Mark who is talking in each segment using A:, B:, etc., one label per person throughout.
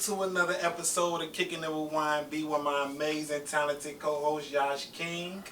A: to another episode of Kicking It With Wine B with my amazing, talented co-host, Yash King.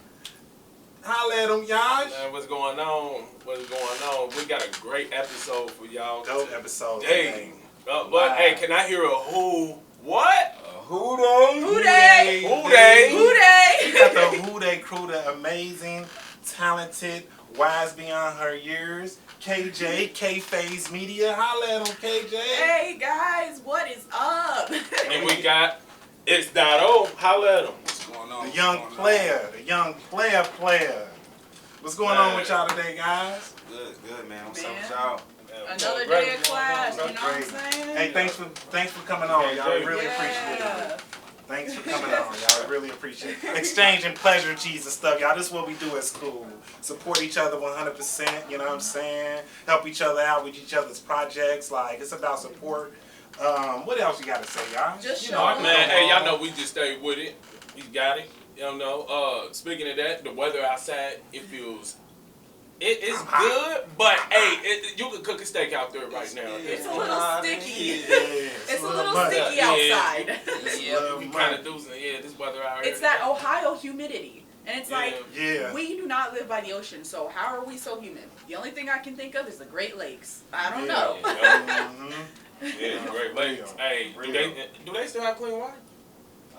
A: Holla at him, Yash.
B: Man, what's going on? What's going on? We got a great episode for y'all.
A: Dope episode
B: today. But,
A: wow.
B: hey, can I hear a who? What?
A: Who Dey?
B: Who Dey?
A: Who Dey?
B: Who Dey?
A: We got the Who Dey crew, the amazing, talented, wise beyond her years, KJ, K-Phase Media. Holla at him, KJ.
C: Hey guys, what is up?
B: And we got It's Dotto. Holla at him.
D: What's going on?
A: The young player. What's going on with y'all today, guys?
D: Good, man. What's up with y'all?
C: Another day of class, you know what I'm saying?
A: Hey, thanks for coming on, y'all. Really appreciate it. Thanks for coming on, y'all. Really appreciate it. Exchanging pleasantries and stuff, y'all. This is what we do at school. Support each other 100%, you know what I'm saying? Help each other out with each other's projects. Like, it's about support. What else you got to say, y'all?
C: Just
B: You know, man, hey, y'all know we just stay with it. You got it. You know, speaking of that, the weather outside, it feels... It is good, but hey, you can cook a steak out there right now.
C: It's a little sticky. It's a little
A: muddy.
C: sticky outside.
B: Yeah, we kind of do some, this weather out here.
C: It's that Ohio humidity. And it's like,
A: yeah.
C: we do not live by the ocean, so how are we so humid? The only thing I can think of is the Great Lakes. I don't know.
B: Yeah, Great Lakes. Hey, do they still have clean water?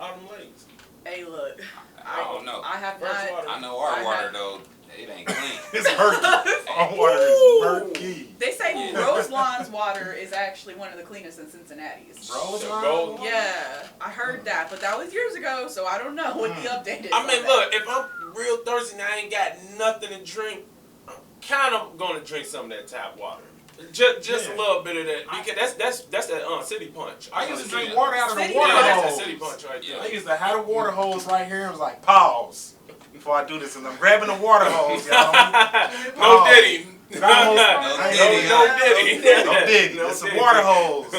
B: All them lakes.
C: Hey, look.
D: I don't know.
C: I have
B: Fresh
C: not.
B: water.
D: I know our water though. It ain't clean.
A: It's murky. Our water is murky.
C: They say Roselawn's water is actually one of the cleanest in Cincinnati's.
A: Roselawn?
C: Yeah, I heard that, but that was years ago, so I don't know what the update is.
B: I mean, look, if I'm real thirsty and I ain't got nothing to drink, I'm kind of gonna drink some of that tap water. Just a little bit of that, because that's that city punch.
A: I used to drink water out of the
C: City
A: water
B: Yeah,
A: hose.
B: that's that city punch right there.
A: I used to have the water hose right here and was like, pause. Before I do this, and I'm grabbing the water hose, y'all.
B: No Diddy.
A: No
B: Diddy.
A: Diddy. It's a water hose. I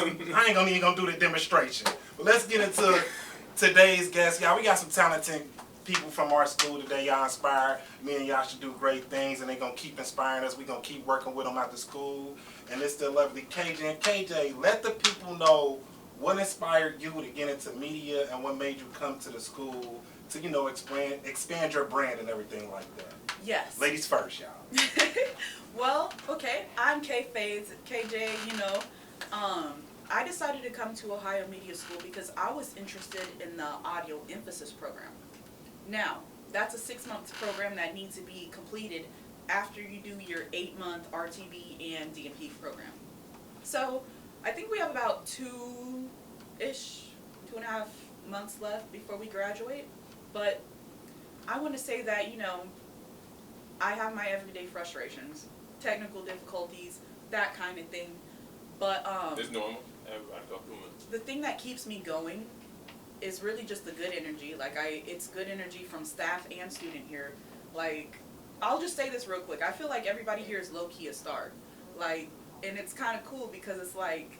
A: ain't even gonna do the demonstration. But let's get into today's guest, y'all. We got some talented people from our school today. Y'all inspire me and y'all should do great things, and they gonna keep inspiring us. We gonna keep working with them after school. And it's the lovely KJ. And KJ, let the people know what inspired you to get into media and what made you come to the school to, you know, expand your brand and everything like that.
C: Yes.
A: Ladies first, y'all.
C: Well, okay, I'm K-Phase, KJ, you know. I decided to come to Ohio Media School because I was interested in the audio emphasis program. Now, that's a 6-month program that needs to be completed after you do your 8-month RTB and DMP program. So, I think we have about 2.5 months left before we graduate. But I want to say that, you know, I have my everyday frustrations, technical difficulties, that kind of thing. But
B: It's normal. Everybody go through it.
C: the thing that keeps me going is really just the good energy. Like it's good energy from staff and student here. Like, I'll just say this real quick. I feel like everybody here is low-key a star. Like, and it's kind of cool because it's like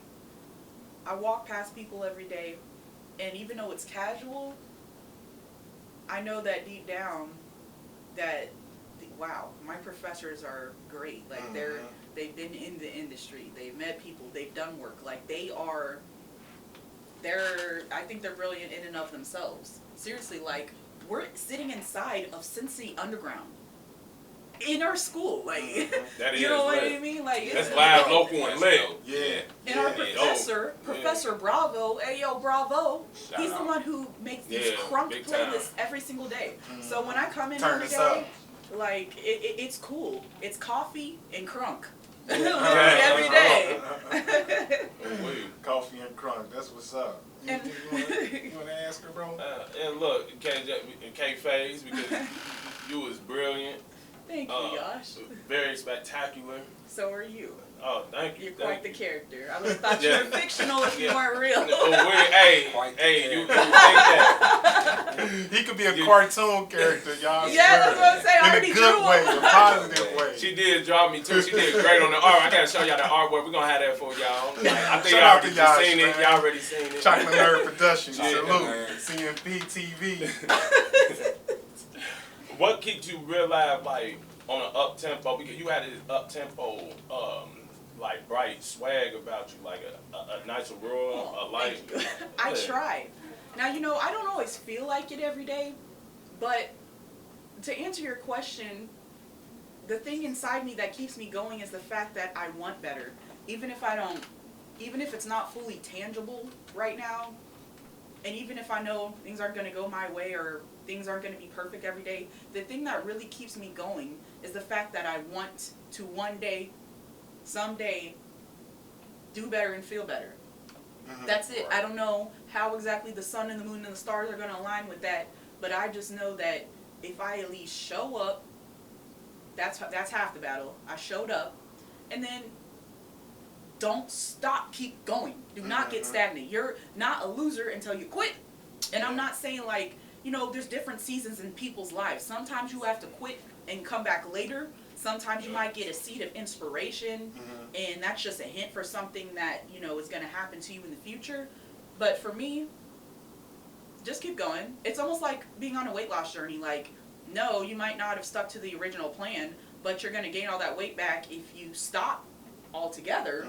C: I walk past people every day, and even though it's casual, I know that deep down that, wow, my professors are great. Like, they've been in the industry. They've met people. They've done work. Like, I think they're brilliant in and of themselves. Seriously, like, we're sitting inside of Cincy Underground in our school. Like,
B: That is
C: you know what
B: lit.
C: I mean? Like,
B: That's
C: it's
B: live,
C: dope.
B: local, and lit.
A: Yeah.
C: And our Professor Bravo, Ayo Bravo, he's the one who makes these crunk
B: big time.
C: playlists every single day. So when I come in
A: Turn
C: every
A: this
C: day,
A: up.
C: like, it's cool. It's coffee and crunk.
A: Yeah.
C: Literally every day.
A: Coffee and crunk. That's what's up. You want to ask her, bro?
B: And look, K-Phase, because you was brilliant.
C: Thank you, Josh.
B: Very spectacular.
C: So are you.
B: Oh, thank you.
C: You're quite the character. I would have thought you were fictional if you weren't real.
B: You think that.
A: He could be a cartoon character, y'all.
C: Yeah, that's what I'm saying. I
A: In
C: already
A: a good
C: drew
A: way,
C: him.
A: a positive way.
B: She did draw me too. She did great on the art. I gotta show y'all the artwork. We're gonna have that for y'all. I think
A: Shout
B: y'all
A: out to
B: already
A: y'all,
B: seen it.
A: man.
B: Y'all already seen it.
A: Chocolate Nerd Productions.
B: Yeah.
A: Salute. CMP TV.
B: What keeps you real live, like on an up tempo? Because you had this up tempo like bright swag about you, like a nice aurora, a light.
C: Thank you. I try. Now, you know, I don't always feel like it every day, but to answer your question, the thing inside me that keeps me going is the fact that I want better. Even if it's not fully tangible right now, and even if I know things aren't going to go my way or things aren't going to be perfect every day, the thing that really keeps me going is the fact that I want to one day, someday, do better and feel better. That's it. I don't know how exactly the sun and the moon and the stars are going to align with that, but I just know that if I at least show up, that's half the battle. I showed up, and then don't stop, keep going. Do not get stagnant. You're not a loser until you quit. And I'm not saying like, you know, there's different seasons in people's lives. Sometimes you have to quit and come back later. Sometimes you might get a seed of inspiration, and that's just a hint for something that, you know, is going to happen to you in the future. But for me, just keep going. It's almost like being on a weight loss journey. Like, no, you might not have stuck to the original plan, but you're going to gain all that weight back if you stop altogether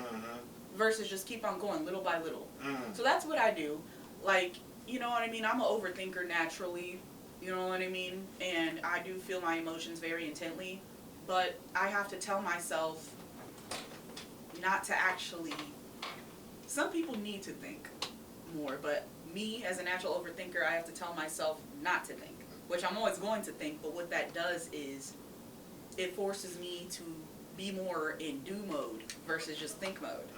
C: versus just keep on going little by little. So that's what I do. Like, you know what I mean? I'm an overthinker naturally, you know what I mean? And I do feel my emotions very intently. But I have to tell myself not to actually... Some people need to think more, but me as a natural overthinker, I have to tell myself not to think, which I'm always going to think, but what that does is it forces me to be more in do mode versus just think mode.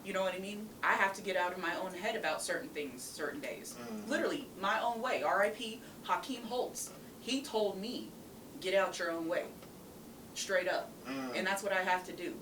C: You know what I mean? I have to get out of my own head about certain things, certain days. Literally, my own way. R.I.P. Hakeem Holtz. He told me, get out your own way. Straight up. And that's what I have to do.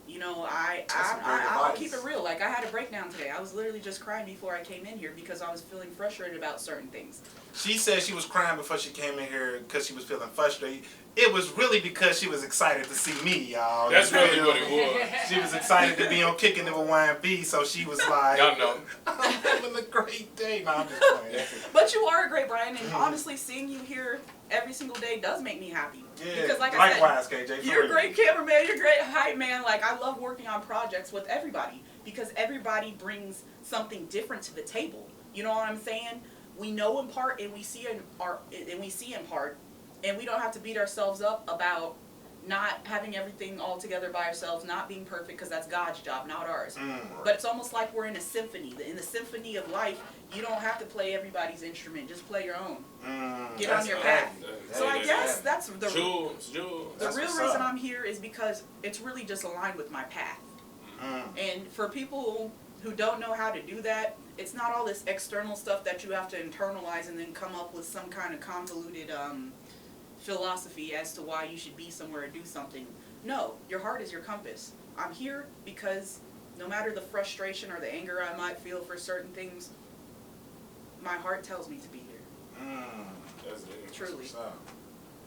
C: You know, I'll keep it real. Like, I had a breakdown today. I was literally just crying before I came in here because I was feeling frustrated about certain things.
A: She said she was crying before she came in here because she was feeling frustrated. It was really because she was excited to see me, y'all.
B: That's really what it was.
A: She was excited to be on Kicking It with YB, so she was like,
B: y'all know.
A: I'm having a great day. No, I'm just playing.
C: But you are a great Brian, and honestly, seeing you here every single day does make me happy.
A: Yeah,
C: because like
A: likewise,
C: I said,
A: KJ.
C: you're a great cameraman, you're a great hype man. Like, I love working on projects with everybody because everybody brings something different to the table. You know what I'm saying? We know in part and we see in part, and we don't have to beat ourselves up about not having everything all together by ourselves, not being perfect, because that's God's job, not ours. But it's almost like we're in a symphony. In the symphony of life, you don't have to play everybody's instrument. Just play your own. Get on your path. So I guess that's the real reason I'm here is because it's really just aligned with my path. And for people who don't know how to do that, it's not all this external stuff that you have to internalize and then come up with some kind of convoluted philosophy as to why you should be somewhere or do something. No, your heart is your compass. I'm here because no matter the frustration or the anger I might feel for certain things, my heart tells me to be here.
B: That's it.
C: Truly.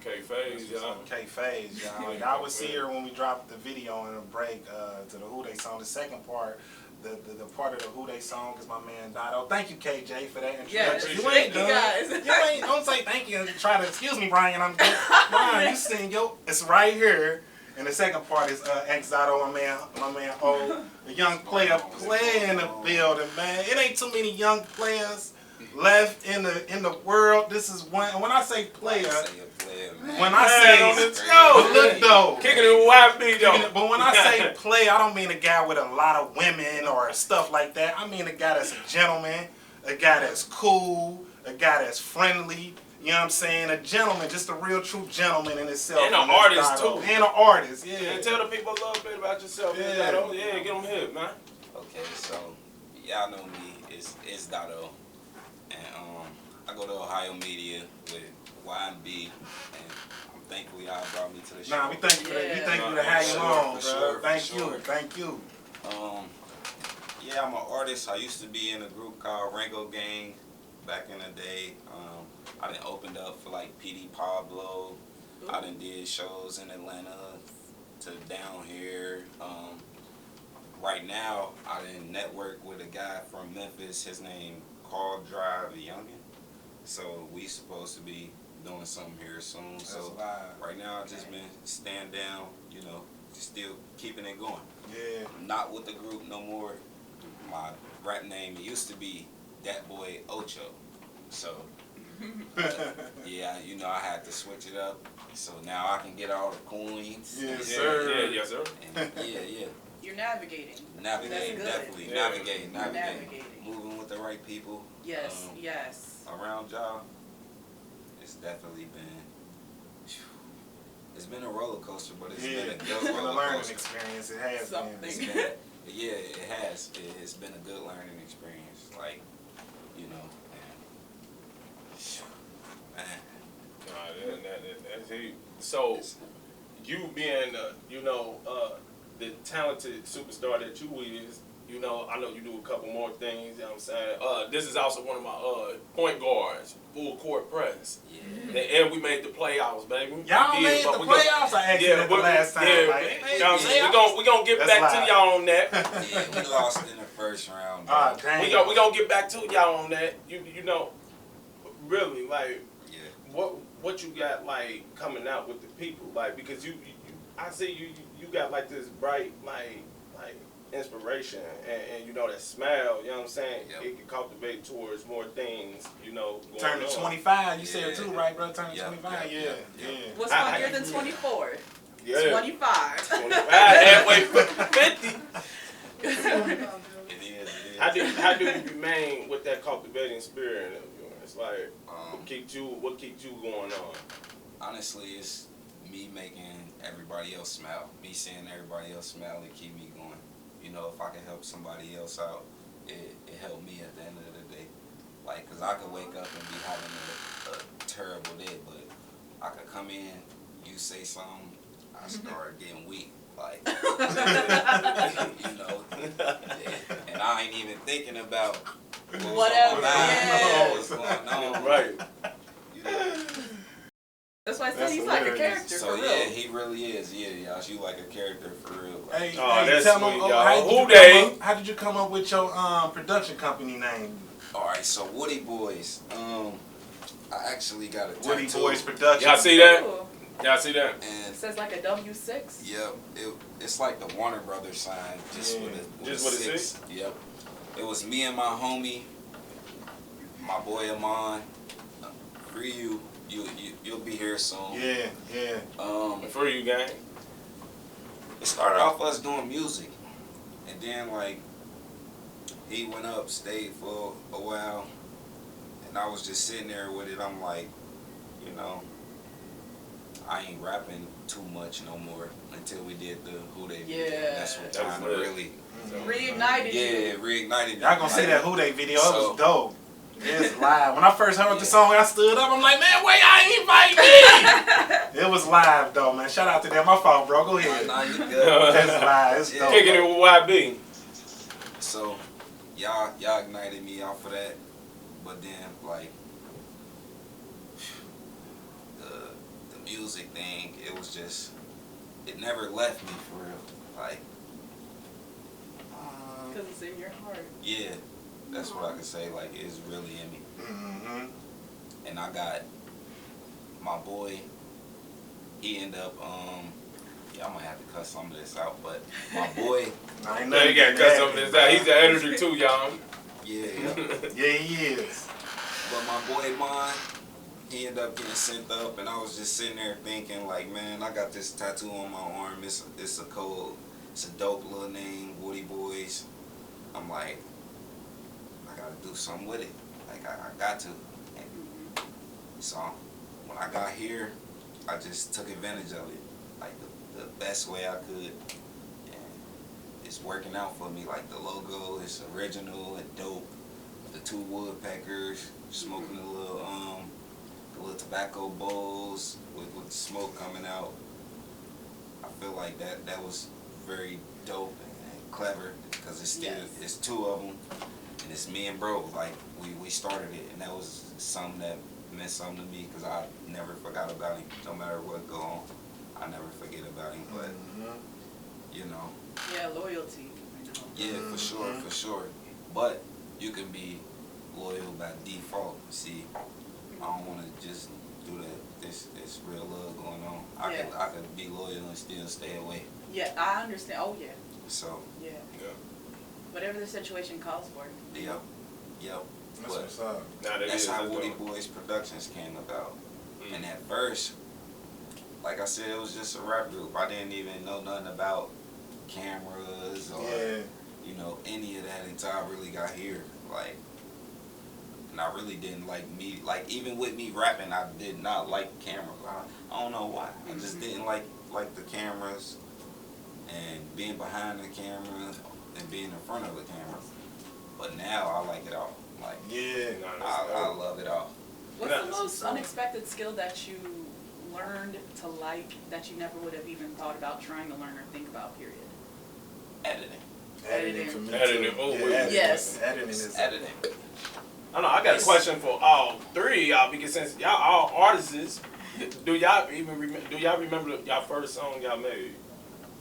B: K-Phase, y'all.
A: K-Phase, y'all. Y'all would see her when we dropped the video in a break to the Who They song. The second part, the part of the Who They song is my man Dotto. Thank you, KJ, for that introduction.
C: Yeah,
A: you ain't
C: thank you guys.
A: You ain't, don't say thank you and try to excuse me, Brian. I'm good. Brian, you sing it's right here. And the second part is ex-Dotto, my man O, the young player in the building, man. It ain't too many young players left in the world. This is one. And when I say player, when I say
B: let's go.
A: Look though,
B: Kicking it with YB though.
A: But when I say play, I don't mean a guy with a lot of women or stuff like that. I mean a guy that's a gentleman, a guy that's cool, a guy that's friendly. You know what I'm saying? A gentleman, just a real true gentleman in itself.
B: And an artist too.
A: And an artist, yeah.
B: And tell the people a little bit about yourself.
A: Yeah,
B: get them hip, man.
D: Okay, so y'all know me. It's Dotto, and I go to Ohio Media with YB, and I'm thankful y'all brought me to the show.
A: Nah, we thank you for that. We thank you for having you on, bro. Thank you.
D: Yeah, I'm an artist. I used to be in a group called Rango Gang back in the day. I done opened up for like PD Pablo. I done did shows in Atlanta to down here. Right now, I done network with a guy from Memphis. His name Carl Drive the Youngin. So we supposed to be doing something here soon. So right now, I just been stand down, you know, still keeping it going.
A: Yeah.
D: I'm not with the group no more. My rap name, it used to be Dat Boy Ocho. So, yeah, you know, I had to switch it up. So now I can get all the coins.
A: Yes,
B: Yeah,
A: sir.
B: yeah, yes, sir.
D: And yeah.
C: You're navigating.
D: Navigating,
C: That's good.
D: definitely.
B: Yeah.
D: Navigating.
C: Navigating.
D: Moving with the right people.
C: Yes, yes.
D: Around y'all. It's definitely been, it's been a roller coaster, but it's been a
A: It's
D: good
A: been a
D: roller
A: learning
D: coaster.
A: experience. It has
C: Something.
A: been.
D: It's been, yeah, it has. It's been a good learning experience. Like, you know, man.
B: That's it. So, you being, the talented superstar that you is, I know you do a couple more things, you know what I'm saying? This is also one of my point guards, full court press.
D: Yeah.
B: And we made the playoffs, baby.
A: Y'all made the playoffs? I asked you that the last time.
B: Yeah,
A: Like,
B: you know what I'm saying? We're gonna get
A: That's
B: back
A: live.
B: to y'all on that.
D: Yeah, we lost in the first round.
A: Ah,
D: bro.
A: dang.
B: we gonna get back to y'all on that. You know, really, like,
D: Yeah.
B: what you got, like, coming out with the people, like, because you I see you got like this bright like inspiration and that smile, you know what I'm saying?
D: Yep.
B: It can cultivate towards more things, going
A: Turning
B: on.
A: 25, you said
D: Yeah.
A: too, right, bro? Turning
D: Yeah,
A: 25,
D: yeah,
A: yeah.
D: yeah.
C: What's
B: I-
C: funnier than 24?
B: Yeah.
C: 25.
B: 25, halfway 50.
D: It is.
B: How do you remain with that cultivating spirit of yours? Like, what keeps you going on?
D: Honestly, it's me making everybody else smile. Me seeing everybody else smile and keep me going. You know, if I can help somebody else out, it helped me at the end of the day. Like, cause I could wake up and be having a terrible day, but I could come in, you say something, I start getting weak. Like, and I ain't even thinking about
C: Whatever,
D: what's going on.
B: Right.
D: You know?
C: That's why I said
A: That's
C: he's like a
A: hilarious.
C: character
D: So
C: for real.
D: yeah, he really is. Yeah, y'all, you like a character for real. Like,
A: Hey,
B: Oh,
A: hey,
B: that's
A: tell
B: sweet,
A: them,
B: y'all.
A: how did you come up with your production company name?
D: all right, so Woody Boys. I actually got a
A: Woody
D: tattoo.
A: Boys Production.
B: Y'all see that?
C: Ooh.
B: Y'all see that?
C: It
D: And
C: says like a W6.
D: yep, it's like the Warner Brothers sign, just
A: Yeah.
D: with
B: Just
D: a
B: what it
D: 6.
B: says?
D: Yep. It was me and my homie, my boy Amon. Free you. You'll be here soon.
A: Yeah.
B: For you, gang.
D: It started off us doing music, and then like he went up, stayed for a while, and I was just sitting there with it. I'm like, I ain't rapping too much no more until we did the Who They video.
C: Yeah.
D: That's what
B: That was
D: time
B: lit.
D: really,
C: Reignited
D: yeah,
C: you.
D: reignited.
A: Y'all gonna see
D: Like,
A: that Who They video. It
D: So-
A: was dope. It's live. When I first heard the
D: Yeah.
A: song, I stood up. I'm like, man, why y'all ain't invite me? It was live though, man. Shout out to them. My fault, bro. Go ahead.
D: Nah, you good.
A: It's live. It's
D: Yeah.
A: dope.
B: Kicking it with YB.
D: So, y'all ignited me off of that, but then like the music thing, it was just, it never left me for real. Like,
C: Because it's in your heart.
D: yeah, that's what I could say. Like, it's really in me.
A: Mm-hmm.
D: And I got my boy. He ended up I might have to cut some of this out, but my boy,
A: I ain't
B: No, you gotta cut some of this out. He's the editor too, y'all.
D: yeah.
A: Yeah, he is.
D: But my boy Mon, he ended up getting sent up, and I was just sitting there thinking, like, man, I got this tattoo on my arm. It's a cool, it's a dope little name, Woody Boys. I'm like, I gotta do something with it. Like, I got to. And so when I got here, I just took advantage of it, like the best way I could. And it's working out for me. Like, the logo is original and dope. The 2 woodpeckers smoking the little tobacco bowls with the smoke coming out. I feel like that was very dope and clever, because it's still,
C: Yes.
D: it's 2 of them, and it's me and bro. Like, we started it, and that was something that meant something to me, because I never forgot about him. No matter what go on, I never forget about him. But you know,
C: Yeah, loyalty.
D: yeah, for sure. But you can be loyal by default. See, I don't want to just through this real love going on.
C: Yeah.
D: I could be loyal and still stay away.
C: Yeah, I understand. Oh yeah.
D: So
C: Yeah.
B: Yeah.
C: Whatever the situation calls for.
D: yep.
A: That's
D: But
A: what's up.
B: Nah, that
D: that's
B: is
D: how
B: a
D: Woody
B: dope.
D: Boys Productions came about.
B: Mm.
D: And at first, like I said, it was just a rap group. I didn't even know nothing about cameras or
A: Yeah.
D: you know any of that until I really got here. Like, and I really didn't like me. Like even with me rapping, I did not like cameras. I don't know why. I just didn't like the cameras and being behind the camera and being in front of the camera. But now I like it all. Like
A: Yeah.
B: Nah,
D: I love it all.
C: What's
B: Yeah,
C: the
B: that's
C: most
B: so-
C: unexpected skill that you learned to like that you never would have even thought about trying to learn or think about? Period.
D: Editing.
A: Editing for me
B: Editing.
A: too.
B: Oh,
A: Yeah,
B: wait.
A: editing.
C: Yes.
A: Editing is
D: Editing.
B: I know. I got a question for all three of y'all because since y'all all artists, do y'all remember y'all first song y'all made?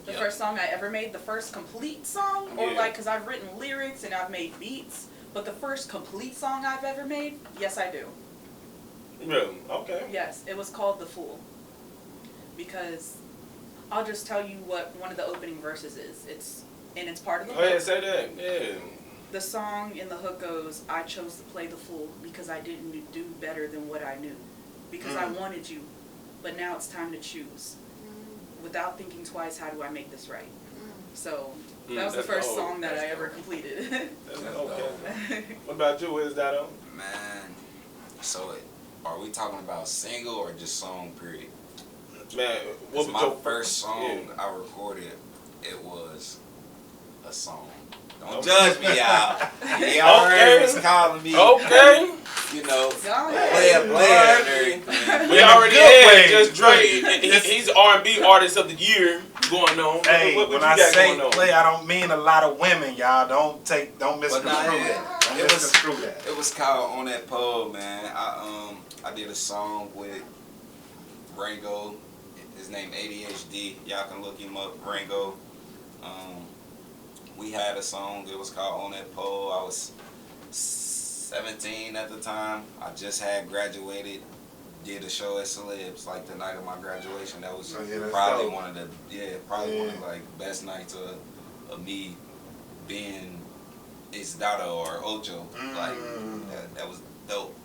C: The
D: Yep.
C: first song I ever made, the first complete song, or
B: Yeah.
C: like, because I've written lyrics and I've made beats, but the first complete song I've ever made, yes, I do.
B: Really? Okay.
C: Yes, it was called The Fool. Because I'll just tell you what one of the opening verses is. It's part of the
B: Go ahead,
C: hook.
B: say that. Yeah.
C: The song in the hook goes, I chose to play the fool because I didn't do better than what I knew. Because I wanted you, but now it's time to choose. Without thinking twice, how do I make this right? So that was the
B: That's
C: first
B: dope.
C: song that
B: That's
C: I ever
B: dope.
C: completed.
B: That's
D: That's
B: okay. What about you? Where's that on?
D: Man. So are we talking about single or just song period?
B: Man, what was
D: My
B: your
D: first song
B: Yeah.
D: I recorded, it was a song. Don't
B: Okay.
D: judge me, y'all. Y'all heard was calling me,
B: Okay.
D: you know,
C: Go
D: player
C: ahead.
D: and everything.
B: We
A: In a
B: already
A: good
B: had
A: way.
B: Just Dre. He's R&B artist of the year going on.
A: Hey,
B: what
A: when
B: you
A: I
B: got
A: say
B: going on?
A: play, I don't mean a lot of women, y'all. Don't misconstrue
D: But nah,
A: that. Don't
D: it was-
A: misconstrue that.
D: It was called On That Pole, man. I did a song with Rango. His name ADHD. Y'all can look him up, Rango. We had a song. It was called On That Pole. I was 17 at the time. I just had graduated. Did a show at Celebs like the night of my graduation. That was
A: Oh, yeah, that's
D: probably
A: dope.
D: one of the one of the like best nights of me being it's Dado or Ocho. Like that was dope.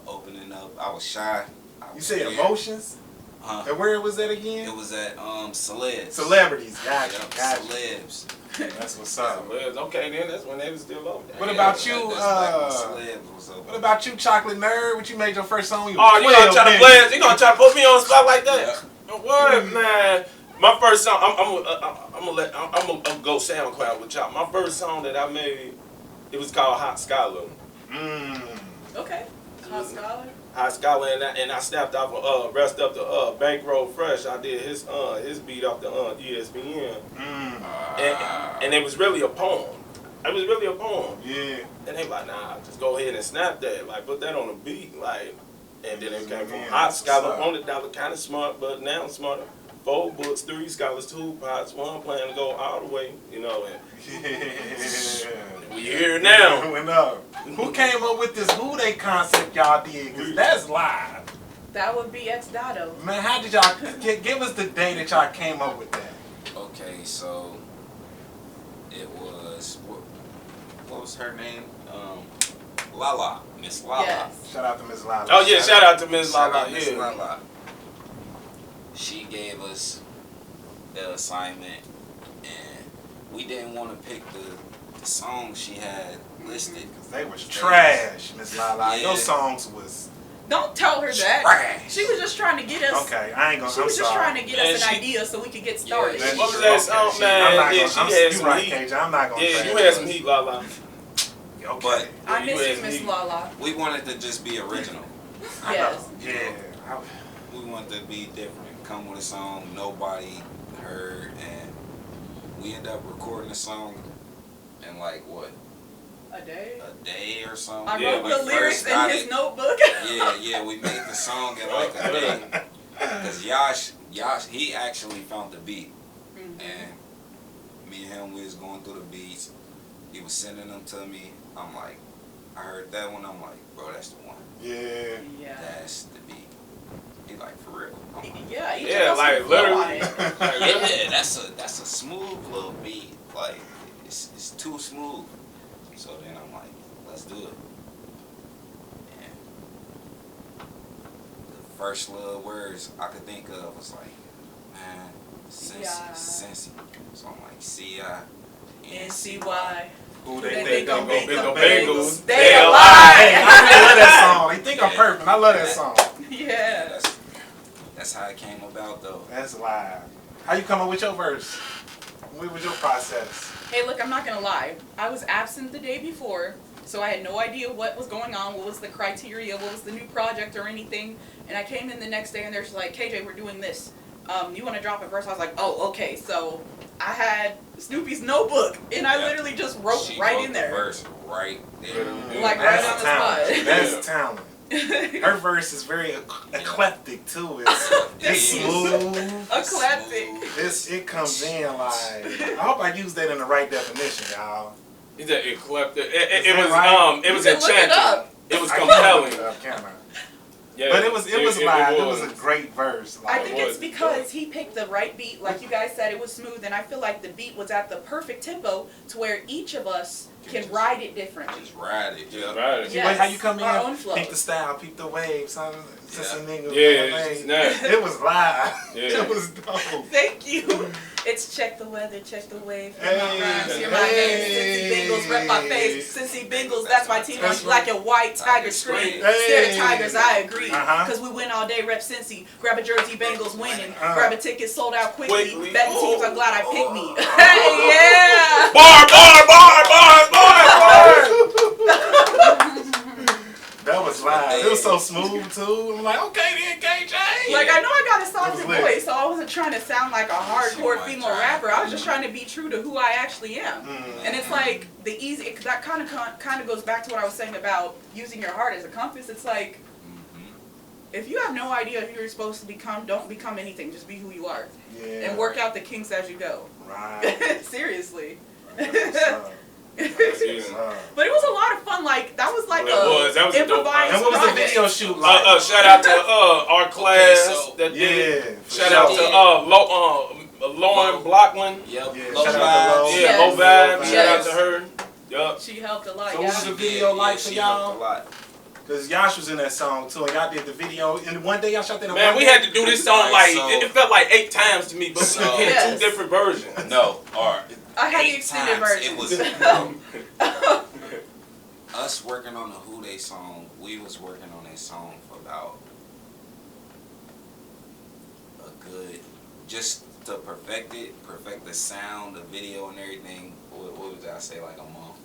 D: Opening up, I was shy. I
A: You
D: was
A: say
D: scared.
A: emotions?
D: Huh?
A: And where was that again?
D: It was at Celebs.
A: Celebrities. Gotcha.
D: Yep,
A: Gotcha.
D: Celebs.
A: That's what's up.
B: Okay, then that's when they was still over there.
A: What about
D: Yeah,
A: you,
D: that's back when Celebs was open.
A: What about you, Chocolate Nerd? What you made your first song? You
B: Oh,
A: was
B: you gonna
A: 12,
B: try to
A: didn't
B: blast? You gonna try to put me on the spot like that?
D: Yeah.
B: What, man? My first song, I'm gonna go SoundCloud with y'all. My first song that I made, it was called Hot Scholar.
C: Okay. Hot Scholar.
B: Hot Scholar, and I snapped off rest up the Bankroll Fresh. I did his beat off the ESPN, and it was really a poem. It was really a poem.
A: Yeah.
B: And they like, nah, just go ahead and snap that, like put that on a beat, like. And then it came from
A: Man,
B: Hot
A: that's
B: Scholar
A: what's up.
B: on the dollar, kind of smart, but now I'm smarter. 4 books, 3 scholars, 2 pots, 1 plan to go all the way, you know. And we here now.
A: Went up. Who came up with this Who They concept y'all did? Because that's live.
C: That would be Ex Dado.
A: Man, how did y'all, give us the day that y'all came up with that.
D: Okay, so it was what was her name? Lala, Miss Lala.
C: Yes.
A: Shout out to Miss Lala.
B: Oh yeah, shout out to Miss
D: Shout
B: Lala.
D: out Miss
B: Yeah.
D: Lala. She gave us the assignment, and we didn't want to pick the song she had listed.
A: Because they was trash, Miss Lala.
D: Yeah.
A: Your songs was...
C: Don't tell her that.
D: Trash.
C: She was just trying to get us.
A: Okay, I ain't gonna...
C: She
A: I'm
C: was just
A: sorry.
C: trying to get
B: And
C: us an
B: she-
C: idea so we could get started.
D: Yeah,
B: What was that song, man?
A: I'm not
B: Yeah,
A: gonna,
B: she
A: I'm,
B: had
A: you
B: some
A: right,
B: heat.
A: KJ. I'm not gonna
B: Yeah,
A: say
B: you
A: that.
B: had some heat, Lala.
A: Okay.
D: But
C: I
B: You
C: miss
B: had
C: you,
B: some
C: Miss
B: heat.
C: Lala.
D: we wanted to just be original.
C: Yes.
A: Yeah.
D: We wanted to be different. Come with a song nobody heard, and we ended up recording the song in like what,
C: A day.
D: a day or something.
C: I
B: Yeah,
C: wrote
B: we
C: the
D: first
C: lyrics in
D: got
C: his
D: it.
C: notebook.
D: Yeah, we made the song in like a day. Cause Yash, he actually found the beat,
C: Mhm.
D: and me and him, we was going through the beats. He was sending them to me. I'm like, I heard that one. I'm like, bro, that's the one.
A: Yeah.
C: Yeah.
D: That's the beat. He like, for real.
C: Yeah, each
B: Yeah,
C: of us
B: like
C: can flow on
B: literally.
C: it.
B: Like, literally.
D: Yeah, that's a smooth little beat. Like it's too smooth. So then I'm like, let's do it. And the first little words I could think of was like, man, Cincy. So I'm like,
C: NCY.
A: Who
C: They
A: they
C: think
A: think
C: I'm
A: I'm
C: big,
A: big,
C: the
A: the
C: Bengals.
A: Bengals.
C: They
A: Hey,
C: alive.
A: I love that song. They think I'm perfect. I love that song.
C: Yeah.
D: that's how it came about though.
A: That's live. How you come up with your verse? What was your process?
C: Hey, look, I'm not gonna lie. I was absent the day before, so I had no idea what was going on, what was the criteria, what was the new project or anything. And I came in the next day and they're just like, KJ, we're doing this. You want to drop a verse? I was like, oh, okay. So I had Snoopy's notebook and I literally just wrote
D: She
C: right
D: wrote
C: in
D: the
C: there.
D: verse right there.
C: Like right
A: That's
C: on the
A: talent.
C: spot.
A: That's talent. Her verse is very eclectic too. It's smooth.
C: Eclectic.
A: It comes in like. I hope I use that in the right definition, y'all.
B: He said eclectic. It
A: that
B: was
A: right?
B: it was
C: You can look it
B: enchanting.
C: up.
B: It was
A: I can't
B: compelling.
A: look it up, can I?
B: Yeah,
A: But it was live. It was a great verse.
C: I
A: Like,
C: think it's because he picked the right beat, like you guys said, it was smooth, and I feel like the beat was at the perfect tempo to where each of us can ride it differently.
D: Just ride it,
B: Just
D: yeah.
B: ride it.
A: See, how you come
C: our own
A: in,
C: flow.
A: peep the style, peep the wave, son.
B: Yeah, it's nice.
A: It was live.
B: Yeah.
A: It was dope.
C: Thank you. It's check the weather, check the wave. Hear my
A: Hey,
C: rhymes, hear my name. Cincy Bengals, rep my face. Cincy Bengals, that's my team.
A: That's
C: Black and white, tiger scream.
A: Hey.
C: Scared of tigers, I agree.
A: Uh-huh.
C: Cause we win all day, rep Cincy. Grab a jersey, Bengals winning.
A: Uh-huh.
C: Grab a ticket, sold out quickly.
B: Quickly.
C: Betting teams, I'm glad I picked me. Hey, yeah.
B: Bar.
A: That was live. It was so smooth too. I'm like, okay then, KJ.
C: Like, I know I got a
A: It
C: softer
A: was lit.
C: voice, so I wasn't trying to sound like a hardcore
D: So much
C: female
D: time.
C: rapper. I was just trying to be true to who I actually am.
A: Mm.
C: And it's like the easy. That kind of goes back to what I was saying about using your heart as a compass. It's like if you have no idea who you're supposed to become, don't become anything. Just be who you are,
A: Yeah.
C: and work out the kinks as you go.
A: Right.
C: Seriously.
A: That's what's up. That's what's up.
C: But it was a lot of fun. Like that was like
B: Well, it was. That was a dope
C: improvised
A: And what was the
C: project.
A: video shoot like?
B: Shout out to our class
D: so-
B: that did.
A: Yeah. for
B: Shout
A: sure.
B: out to Lauren Blockland.
D: Yep.
A: Yeah,
D: Low
A: shout out to
D: vibes.
A: Low.
B: Yeah,
C: Yes.
B: Low Vibe.
A: Yes.
B: Shout out to her. Yup.
C: She helped a lot.
A: So
C: Yeah.
A: what was the video like for
D: she helped
A: y'all?
D: a lot.
A: Because Yash was in that song too, and y'all did the video. And one day y'all shot that in
B: Man,
A: one
B: we
A: day?
B: had to do this song like
D: So-
B: it felt like 8 times to me, but
D: So-
B: we had
C: Yes.
B: 2 different versions.
D: No, or
C: I had the
D: 8
C: extended
D: times.
C: version.
D: It was us working on the Who They song. We was working on that song for about a good, just to perfect the sound, the video, and everything. What would I say, like a month?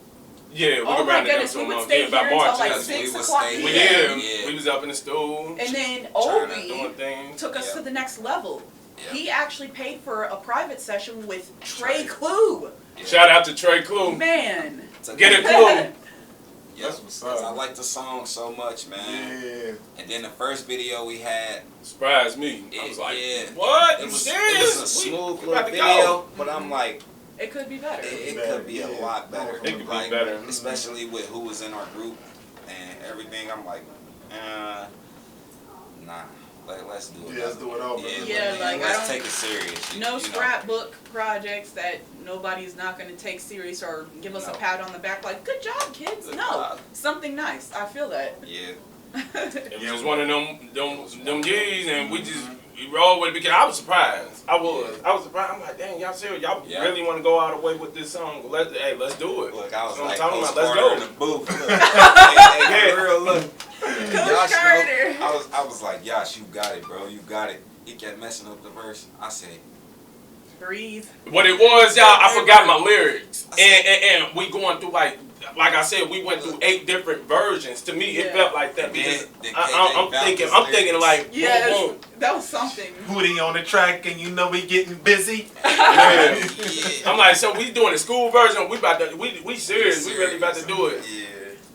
B: Yeah, we
C: Oh
B: could
C: my
B: round it up
C: goodness,
B: to
C: we
B: a
C: would
B: month.
C: stay
B: Yeah, about
C: here until
B: March.
C: like
D: Because
C: 6
D: we would
C: o'clock
D: stay
B: We
C: p.m.
B: did. We was up in the stool.
C: And then
B: trying to
C: Obi
B: doing things.
C: took us
D: Yeah.
C: to the next level.
D: Yeah.
C: He actually paid for a private session with Trey Clue.
D: Yeah.
B: Shout out to Trey Clue.
C: Man.
B: Get a clue.
D: Yep.
A: That's what's
D: 'Cause
A: up.
D: I like the song so much, man.
A: Yeah.
D: And then the first video we had,
B: Surprised me. I was like,
D: Yeah.
B: what?
D: it
B: You
D: was
B: serious?
D: a smooth
B: We
D: little
B: about to go.
D: video, but I'm like,
C: It could be better.
D: it
A: Better,
D: could be a
A: yeah.
D: lot better.
A: It could
B: be
D: Like,
B: better.
D: especially with who was in our group and everything. I'm like, nah, let's do it.
A: Yeah, let's do it over.
C: Yeah, like, I
D: let's
C: don't-
D: take it serious.
C: No
D: you know.
C: scrapbook projects that nobody's not going to take serious or give us a
D: No.
C: pat on the back like, good job, kids.
D: Good
C: No.
D: job.
C: Something nice. I feel that.
D: Yeah.
B: It was just one of them G's, and we rolled with it because I was surprised. I was surprised. I'm like, dang, y'all serious? Y'all
D: Yeah.
B: really want to go all the way with this song? Let's do it.
D: Look, I was
B: That's what I'm
D: like,
B: talking
D: Coach
B: about. Let's
D: Carter
B: go.
D: in the booth. Look. hey,
B: Yeah.
D: for real, look.
C: Coach
D: Yash,
C: Carter.
D: I was like, Yash, you got it, bro. You got it. He kept messing up the verse. I said,
C: Breathe.
B: What it was, y'all, I forgot my lyrics, and we going through like I said, we went through 8 different versions. To me, it
C: Yeah.
B: felt like that
D: Then
B: because
D: the
B: I'm
D: KJ
B: thinking like
C: Yes.
B: boom, boom.
C: That was something.
A: Hootie on the track, and you know we getting busy.
B: Yeah.
D: yeah.
B: I'm like, so we doing the school version. We about to, we serious. We really about to do it.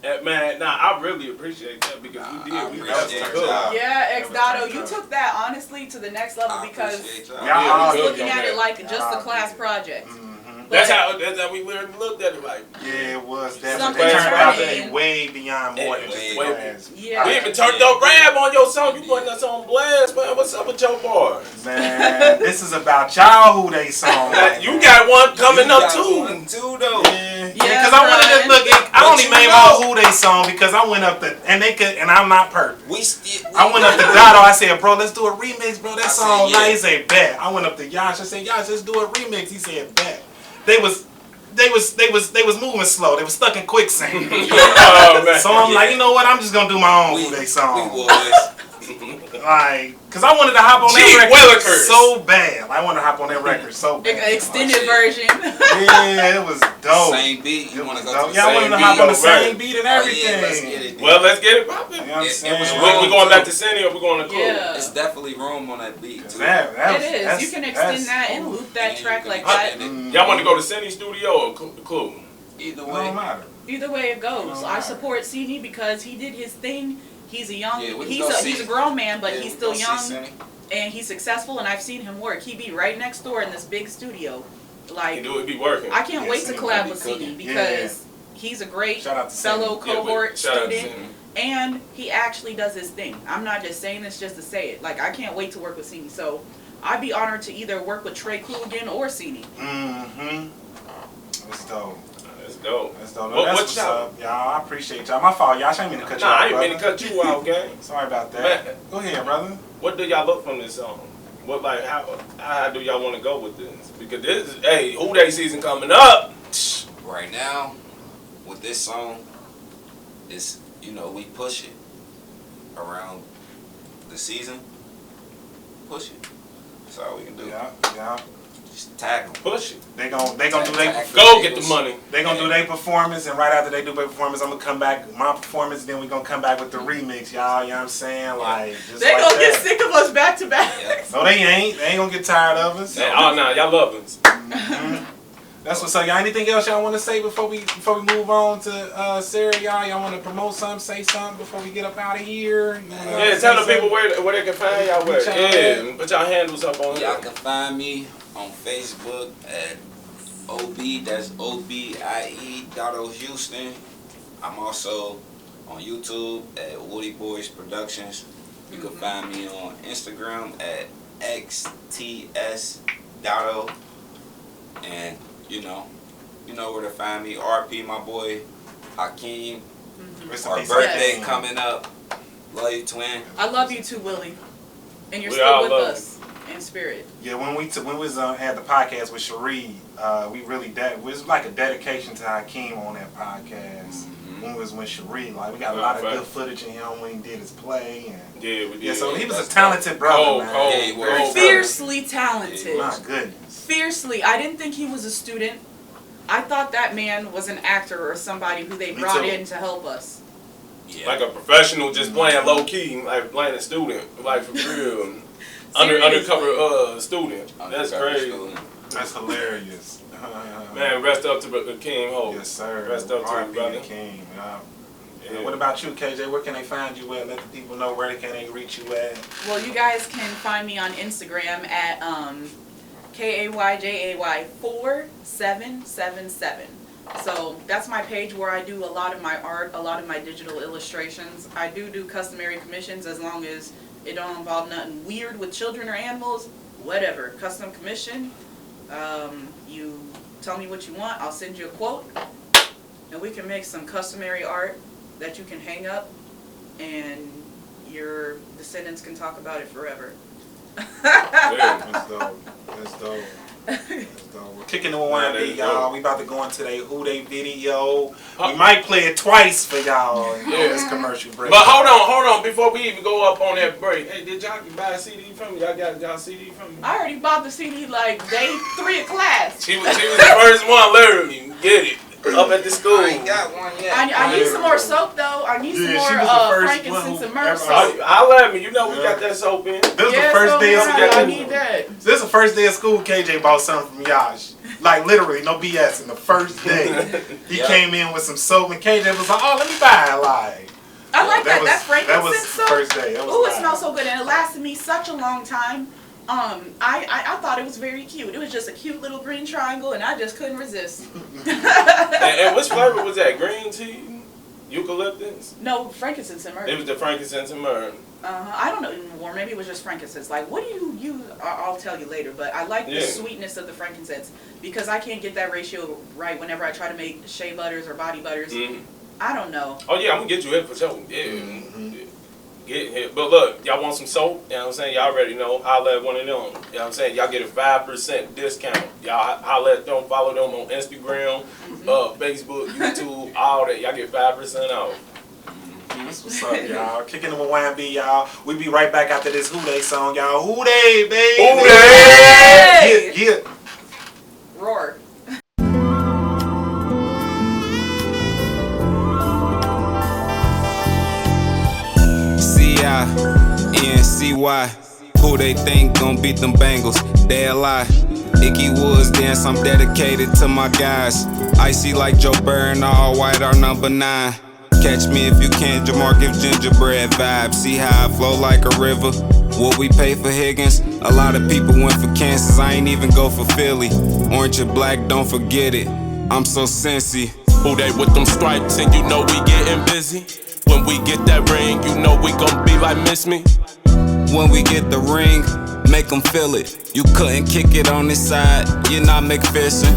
D: Yeah.
B: Man, I really appreciate that because we
D: I
B: did. We
D: appreciate
B: got
D: y'all.
C: Yeah, Ex
A: That
C: Dotto,
A: was
C: you
A: tough.
C: took that honestly to the next level
D: I
C: because
D: appreciate y'all.
A: Y'all
B: Yeah,
C: I
A: all
C: was
B: good
C: looking
B: on
C: at
B: that.
C: it like just a
A: Y'all
C: class
A: did.
C: project.
A: Mm-hmm.
B: That's how we literally looked at it like.
A: Yeah, it was that. But
C: Something
A: they turned out to
C: turning.
A: be way beyond more than just
D: Way
A: class.
C: Yeah.
B: We even turned up rap on your song. You putting us on blast, man. What's up with your bars?
A: Man, this is about y'all who they song.
B: You got one coming up too.
D: One too though.
A: Yeah,
C: Yeah,
A: because I wanted to look. I
D: But
A: only
D: you
A: made
D: know.
A: my who they song because I went up the and they could and I'm not perfect. I went up to
D: to
A: Dotto. I said, bro, let's do a remix, bro. That
D: I
A: song
D: said, yeah.
A: nice. He said, bet. I went up to Yash. I said, Yash, let's do a remix. He said, bet. They was moving slow. They was stuck in quicksand.
B: Oh, man.
A: So I'm like, you know what? I'm just gonna do my own
D: We
A: who they song.
D: was.
A: Like, cause I wanted to hop on
B: Gee
A: that record
B: Willikers.
A: so bad. I wanted to hop on that record so bad.
C: Extended
D: shit.
C: version.
A: Yeah, it was dope.
D: Same beat. You
A: It
D: want to
A: was
D: go
A: dope.
D: to the
A: Yeah, I
D: same
A: wanted to
D: beat?
A: hop on the
B: over.
A: same beat and
D: Oh,
A: everything.
D: yeah, let's get it.
B: Well, let's get it popping.
A: You know what I'm
D: It
A: saying?
D: was
B: We going back to Cindy or we going to Clue?
C: Yeah.
D: It's definitely room on that beat too.
C: It is. You can extend that and loop that
D: And
C: track
D: you
C: like
D: can
C: that.
D: extend it.
B: Y'all want to go to Cindy Studio or Clue?
D: Either
A: It
D: way.
A: don't matter.
C: Either way it goes,
A: No
C: I
A: matter.
C: support CD because he did his thing. He's a young,
D: Yeah, we can
C: he's
D: go
C: a
D: see
C: he's a
D: it.
C: grown man, but
D: Yeah,
C: he's
D: we
C: still
D: go see
C: young
D: Cindy.
C: and he's successful. And I've seen him work. He be right next door in this big studio.
B: He
C: Like
B: do it be working.
C: I can't
A: Yeah,
C: wait to
A: Cindy
C: collab
D: be
C: with CD
D: cooking.
C: because he's a great
A: Shout out to
C: fellow
A: Cindy.
C: cohort
B: Shout out to
C: student,
B: Cindy.
C: and he actually does his thing. I'm not just saying this just to say it. Like I can't wait to work with CD. So I'd be honored to either work with Trey Clue again or CD.
A: Mm-hmm. That's dope.
B: That's dope.
A: That's dope.
B: What-
A: That's
B: what
A: what's
B: y'all-
A: up, y'all. I appreciate y'all. My fault, y'all. I ain't mean to cut you
B: Nah,
A: off,
B: I ain't mean to
A: brother.
B: cut you out, gang.
A: Sorry about that.
B: Man.
A: Go ahead, brother.
B: What do y'all look from this song? What like how do y'all want to go with this? Because this is Who Day season coming up.
D: Right now, with this song, it's we push it around the season. Push it. That's all we can do.
A: Yeah.
D: Just tag them.
B: Push it.
A: They gon' do they
B: Go get the money.
A: They gonna do their performance, and right after they do their performance, I'm gonna come back with my performance. Then we gonna come back with the remix, y'all. You know what I'm saying? Like, just
C: They
A: like
C: gonna get
A: that.
C: sick of us back to back.
D: Yeah.
A: No, they ain't. They ain't gonna get tired of us.
B: Oh no, y'all love us.
A: Mhm. That's what's up. Y'all, anything else y'all want to say before we move on to Sarah? Y'all want to promote something, say something before we get up out of here? You wanna
B: Yeah,
A: say
B: tell the
A: something?
B: people where they can find y'all. Where? Yeah, put y'all handles up on
D: Y'all
B: here.
D: can find me on Facebook at OB, that's OBIE Dotto Houston. I'm also on YouTube at Woody Boys Productions. You can find me on Instagram at XTS Dotto. And you know where to find me. RP, my boy Hakeem.
A: Rest in
D: Our
A: peace,
D: birthday
A: Hakeem.
D: coming up. Love you, twin.
C: I love you too, Willie, and you're
B: We
C: still
B: all
C: with
B: love
C: us in spirit.
A: Yeah, when we was had the podcast with Cherie, we really it was like a dedication to Hakeem on that podcast. When we was with Cherie, like we got a lot of good footage of him when he did his play, and
B: Yeah, we did.
A: yeah, so he was a
D: That's
A: talented brother,
B: Cold,
A: man.
B: cold,
D: Yeah, he was.
A: Very talented.
C: Fiercely talented.
A: My goodness.
C: Fiercely. I didn't think he was a student. I thought that man was an actor or somebody who they
A: Me
C: brought
A: too.
C: in to help us.
D: Yeah.
B: Like a professional just playing low key, like playing a student, like for real.
C: Seriously.
B: Undercover student. That's
D: Undercover
B: crazy.
D: student.
A: That's hilarious.
B: Man, rest up to the King Ho.
A: Yes, sir.
B: Rest up to you,
A: R.I.P.
B: brother.
A: the King.
B: Yeah.
A: What about you, KJ? Where can they find you at? Let the people know where they can reach you at.
C: Well, you guys can find me on Instagram at KAYJAY4777. So that's my page where I do a lot of my art, a lot of my digital illustrations. I do customary commissions as long as it don't involve nothing weird with children or animals. Whatever, custom commission. You tell me what you want, I'll send you a quote, and we can make some customary art that you can hang up, and your descendants can talk about it forever.
A: That's dope. That's dope. That's dope. We're kicking the one
B: Man,
A: beat,
B: that's
A: y'all.
B: dope.
A: We about to go into their Who They video. We might play it twice for y'all on this commercial break.
B: But hold on, before we even go up on that break. Hey, did y'all buy a CD from me? Y'all got y'all CD from me?
C: I already bought the CD like day 3 of class.
B: She was the first one, literally. Get it. Up at the school.
D: I ain't got one yet.
C: I need some more soap though. I need some
A: Yeah,
C: more
A: she was the first
C: frankincense
A: one
C: and
A: who
C: myrrh
A: ever-
C: soap.
B: I'll let me. You know we got that soap in.
A: This was
C: Yeah,
A: the first
C: so
A: day of
C: yeah,
A: school.
C: I need that.
A: This is the first day of school. KJ bought something from Yash. Like literally, no BS. In the first day, he
D: Yep.
A: came in with some soap, and KJ was like, "Oh, let me buy it." Like
C: I like that.
A: was
C: That frankincense
A: the
C: soap.
A: first day. That was
C: Ooh, it
A: nice.
C: smells so good, and it lasted me such a long time. I thought it was very cute. It was just a cute little green triangle, and I just couldn't resist.
B: And which flavor was that? Green tea? Eucalyptus?
C: No, frankincense and myrrh.
B: It was the frankincense and myrrh.
C: I don't know, or maybe it was just frankincense. Like, what do you use? I'll tell you later, but I like the sweetness of the frankincense because I can't get that ratio right whenever I try to make shea butters or body butters. I don't know.
B: Oh, yeah, I'm going to get you hit for sure. Yeah. Get hit. But look, y'all want some soap? You know what I'm saying? Y'all already know. Holla at one of them. You know what I'm saying? Y'all get a 5% discount. Y'all holla at them. Follow them on Instagram, Facebook, YouTube, all that. Y'all get 5% off.
A: That's what's up, y'all. Kicking it with YB, y'all. We be right back after this Who They song, y'all. Who They, baby?
B: Who They?
A: Yeah.
C: Roar.
E: C-I-N-C-Y. Who they think gon' beat them Bengals? They a lie. Icky Woods dance, I'm dedicated to my guys. Icy like Joe Burn, all white, our number 9. Catch me if you can, Jamar, give gingerbread vibes. See how I flow like a river. What we pay for Higgins? A lot of people went for Kansas, I ain't even go for Philly. Orange and black, don't forget it. I'm so sensy.
B: Who they with them stripes and you know we getting busy. When we get that ring, you know we gon' be like Miss Me.
E: When we get the ring, make them feel it. You couldn't kick it on this side, you're not McPherson.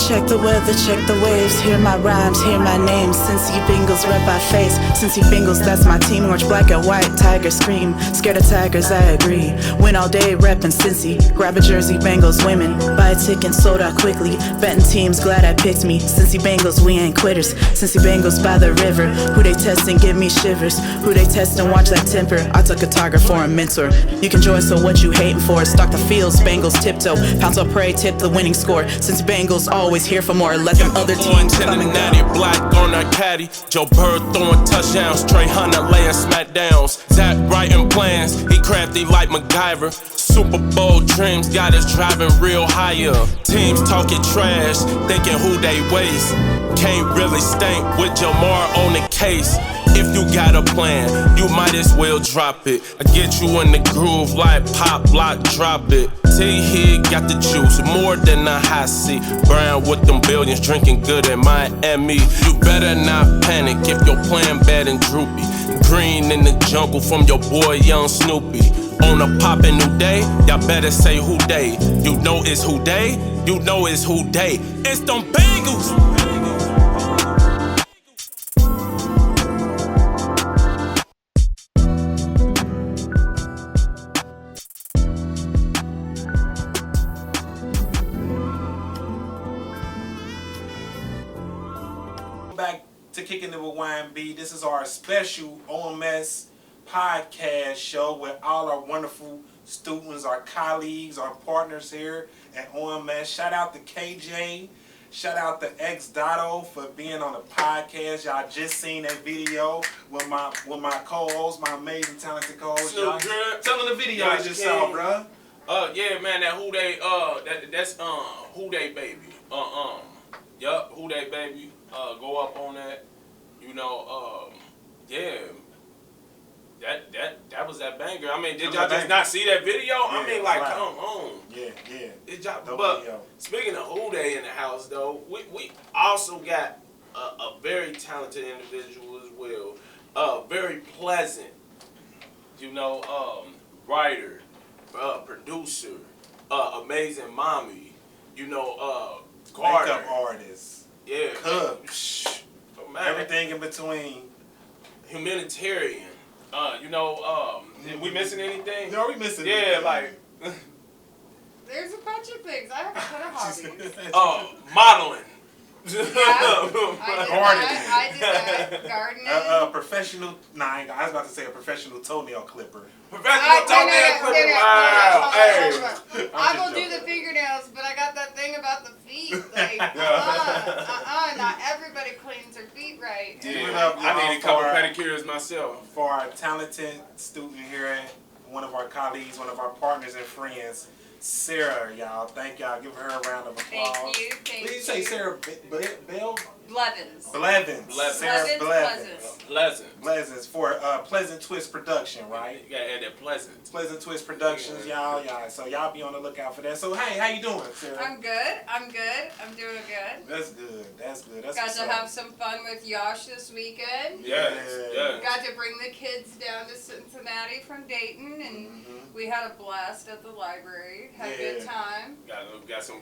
F: Check the weather, check the waves, hear my rhymes, hear my name. Cincy Bengals, rep I face. Cincy Bengals, that's my team. Orange, black, and white, Tigers scream. Scared of Tigers, I agree. Win all day, reppin' Cincy. Grab a jersey, Bengals women. Buy a ticket, sold out quickly. Betting teams, glad I picked me. Cincy Bengals, we ain't quitters. Cincy Bengals by the river. Who they testin', give me shivers. Who they testin', watch that temper. I took a target for a mentor. You can join, so what you hating for? Stock the fields, Bengals tiptoe. Pounce up, pray, tip the winning score. Cincy Bengals always here for more. Let them other teams come and go.
B: Black on our caddy. Joe Bird throwing touchdowns. Trey Hunter laying smackdowns. Zach writing plans. He crafty like MacGyver. Super Bowl dreams got us driving real higher. Teams talking trash, thinking who they waste. Can't really stink with Jamar on the case. If you got a plan, you might as well drop it. I get you in the groove like pop, lock, drop it. T here got the juice, more than a high C. Brown with them billions, drinking good in Miami. You better not panic if your plan bad and droopy. Green in the jungle from your boy Young Snoopy. On a poppin' new day, y'all better say who they. You know it's who they, you know it's who they. It's them Bengals.
A: Back to Kicking It with YB. This is our special OMS podcast show with all our wonderful students, our colleagues, our partners here at OMS. Shout out to KJ. Shout out to X Dotto for being on the podcast. Y'all just seen that video with my co-host, my amazing talented co-host. Y'all tell them the video you just saw, bruh.
B: Yeah, man, that who they that's who they baby. Yup, who they baby. Go up on that. You know, yeah. That was that banger. I mean, did y'all just not see that video? Yeah, I mean, like, come on.
A: Yeah.
B: Did y'all, but video. Speaking of who they in the house, though, we also got a very talented individual as well. Very pleasant, you know, writer, producer, amazing mommy, you know, Carter.
A: Makeup artist.
B: Yeah.
A: Cook.
B: Oh, man.
A: Everything in between.
B: Humanitarian. You know, we missing anything?
A: No, we missing
B: anything.
A: like.
G: There's a bunch of things. I have a ton of hobbies.
B: Modeling.
G: Yeah, I did that. Gardening.
A: Professional. Nah, I was about to say a professional toenail clipper.
B: Professional toenail clipper. Wow. Hey.
G: I will do the fingernails, but I got that thing about the feet. Like, not everybody cleans their feet right.
B: Yeah. I need a couple pedicures myself.
A: For our talented student here at one of our colleagues, one of our partners and friends, Sarah, y'all. Thank y'all. Give her a round of applause.
G: Thank you.
A: Did you say Sarah Bell?
G: Blevins.
A: Blevins. Sarah
G: Blevins,
A: Blevins.
B: Pleasant.
A: Blevins for Pleasant Twist Production, right?
B: You gotta add that pleasant.
A: Pleasant Twist Productions, y'all. So y'all be on the lookout for that. So hey, how you doing, Sarah?
G: I'm good. I'm doing good.
A: That's good. That's
G: Got
A: what's
G: to
A: up.
G: have some fun with Yash this weekend.
B: Yes.
G: Got to bring the kids down to Cincinnati from Dayton, and we had a blast at the library. Had a good time.
B: Got some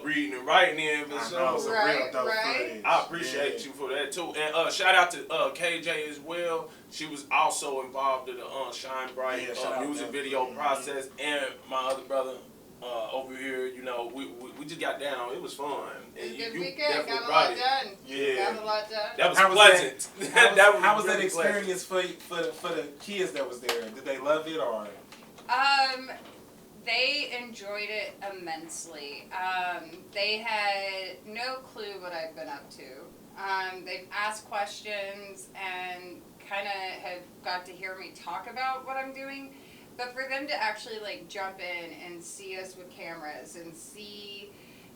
B: reading and writing in for
A: I
B: sure.
A: know, some real
G: Right,
A: dope
G: right.
A: footage.
B: I appreciate you for that too, and shout out to KJ as well. She was also involved in the Shine Bright
A: Yeah, shout out
B: music
A: to-
B: video process, and my other brother over here. You know, we just got down. It was fun.
G: It was
B: And
G: a good
B: you
G: weekend.
B: definitely
G: Got a
B: brought
G: lot
B: it.
G: done.
B: Yeah.
G: Got a lot done.
B: That was
A: How was
B: pleasant.
A: How was that
B: really pleasant.
A: experience for the kids that was there? Did they love it or?
G: They enjoyed it immensely. They had no clue what I'd been up to. They've asked questions and kind of have got to hear me talk about what I'm doing. But for them to actually like jump in and see us with cameras and see,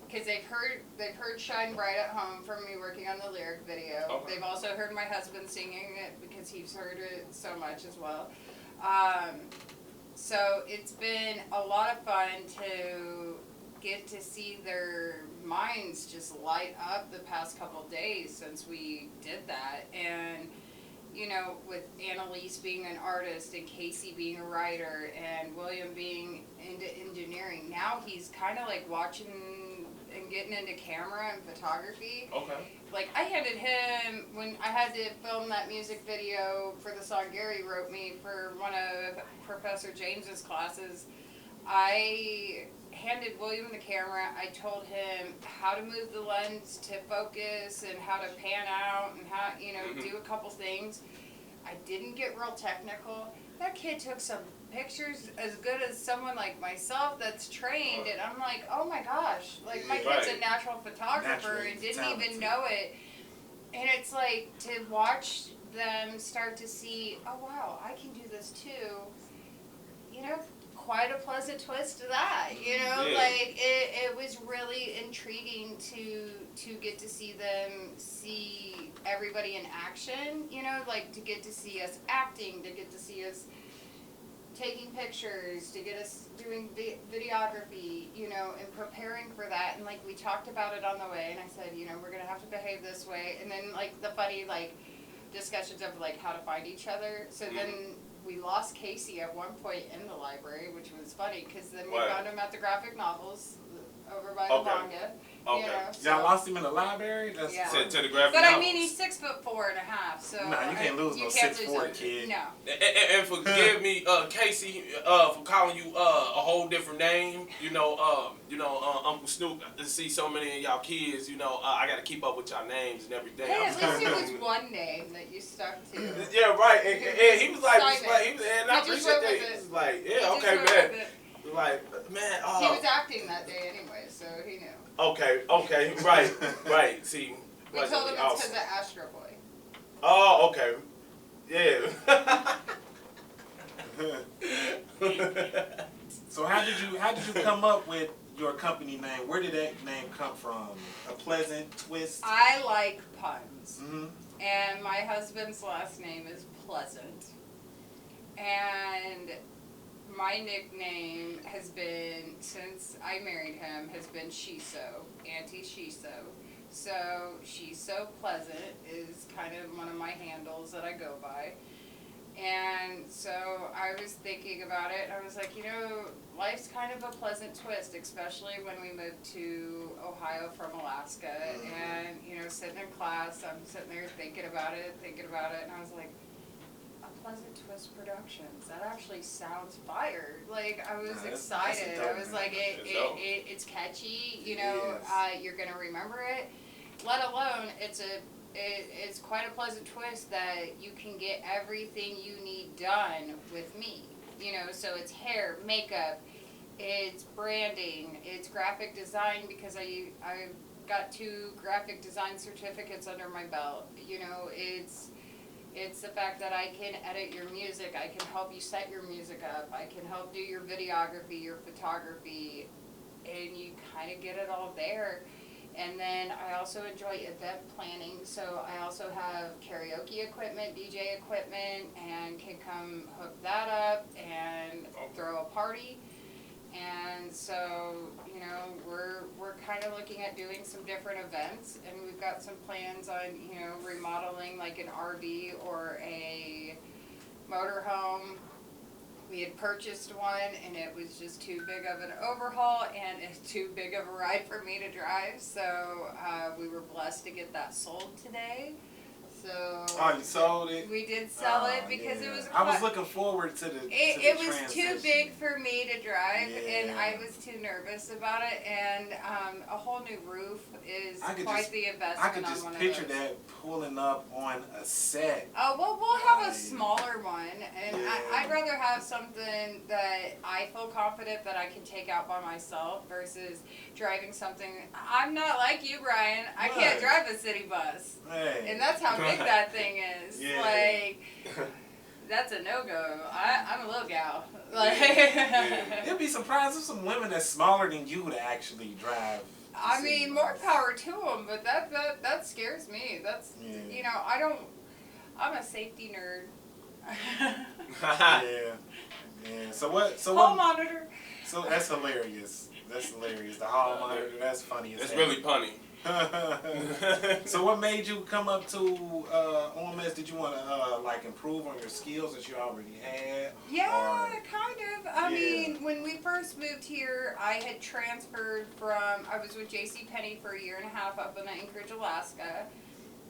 G: because they've heard Shine Bright at home from me working on the lyric video.
B: Okay.
G: They've also heard my husband singing it because he's heard it so much as well. So it's been a lot of fun to get to see their minds just light up the past couple of days since we did that. And, you know, with Annalise being an artist and Casey being a writer and William being into engineering, now he's kind of like watching and getting into camera and photography.
B: Okay.
G: Like, I handed him, when I had to film that music video for the song Gary wrote me for one of Professor James's classes, I handed William the camera. I told him how to move the lens to focus and how to pan out and how, you know, do a couple things. I didn't get real technical. That kid took some pictures as good as someone like myself that's trained, and I'm like, oh my gosh, like my kid's a natural photographer and didn't even know it. And it's like to watch them start to see, oh wow, I can do this too. You know, quite a pleasant twist to that. You know, like it was really intriguing to get to see them see everybody in action. You know, like to get to see us acting, to get to see us taking pictures, to get us doing videography, you know, and preparing for that. And like we talked about it on the way, and I said, you know, we're gonna have to behave this way. And then like the funny like discussions of like how to find each other. So then we lost Casey at one point in the library, which was funny because then we found him at the graphic novels over by the manga.
B: Okay.
G: You know,
A: Y'all lost him in the library? That's
G: Yeah.
B: To the graphic
G: but I
B: novels.
G: mean, he's 6'4.5", so
A: Nah, you can't lose no 6'4" kid.
G: No.
B: And forgive me, Casey, for calling you a whole different name. You know, Uncle Snoop. To see so many of y'all kids, you know, I got to keep up with y'all names and everything.
G: Hey, at least it was one name that you stuck to.
B: Yeah, right. And he was like,
G: Simon.
B: and I
G: He just
B: appreciate
G: wrote
B: that.
G: with
B: He
G: it.
B: was like,
G: He
B: yeah,
G: just
B: okay,
G: wrote
B: man.
G: with it.
B: Like, man,
G: He was acting that day anyway, so he knew.
B: Okay, right. See,
G: We
B: like,
G: told him it's
B: awesome.
G: because of Astro Boy.
B: Oh, okay. Yeah.
A: So how did you come up with your company name? Where did that name come from? A Pleasant Twist?
G: I like puns.
A: Mm-hmm.
G: And my husband's last name is Pleasant. And my nickname has been, since I married him, has been Shiso, Auntie Shiso. So She's So Pleasant is kind of one of my handles that I go by. And so I was thinking about it. I was like, you know, life's kind of a pleasant twist, especially when we moved to Ohio from Alaska. And, you know, sitting in class, I'm sitting there thinking about it, and I was like, a Pleasant Twist Productions. That actually sounds fire. Like, I was excited. I was like, it's catchy, you know, you're going to remember it. Let alone, it's quite a pleasant twist that you can get everything you need done with me. You know, so it's hair, makeup, it's branding, it's graphic design because I've got 2 graphic design certificates under my belt. You know, it's the fact that I can edit your music, I can help you set your music up, I can help do your videography, your photography, and you kind of get it all there. And then I also enjoy event planning, so I also have karaoke equipment, DJ equipment, and can come hook that up and throw a party. And so, you know, we're kind of looking at doing some different events, and we've got some plans on, you know, remodeling like an RV or a motorhome. We had purchased one, and it was just too big of an overhaul, and it's too big of a ride for me to drive. So we were blessed to get that sold today. So
A: Oh, you sold it?
G: we did sell it
A: Oh,
G: because
A: yeah.
G: it was.
A: I was looking forward to the.
G: It was too big for me to drive, and
A: Yeah.
G: I was too nervous about it. And a whole new roof is
A: I could
G: quite
A: just-
G: the investment
A: I could
G: on
A: just
G: one
A: picture
G: of those.
A: that pulling up on a set.
G: Oh, well, we'll have a
A: Right.
G: smaller one, and
A: Yeah.
G: I'd rather have something that I feel confident that I can take out by myself versus driving something. I'm not like you, Brian. I can't
A: Right.
G: drive a city bus,
A: Hey.
G: and that's how big that thing is.
A: Yeah.
G: Like, that's a no-go. I'm a little gal. Like,
A: You'd be surprised if some women that's smaller than you to actually drive. the
G: I
A: city
G: mean, more
A: bus.
G: power to them, but that scares me. That's,
A: Yeah.
G: you know, I'm a safety nerd.
A: Yeah. Yeah. So what? So
G: Hall
A: what?
G: monitor.
A: So that's hilarious. That's hilarious. The hall monitor. That's funny as
B: It's
A: hell.
B: really punny.
A: So what made you come up to OMS? Did you want to like improve on your skills that you already had?
G: Yeah,
A: Or-
G: kind of. I
A: Yeah.
G: mean, when we first moved here, I had transferred from, I was with JCPenney for a year and a half up in Anchorage, Alaska,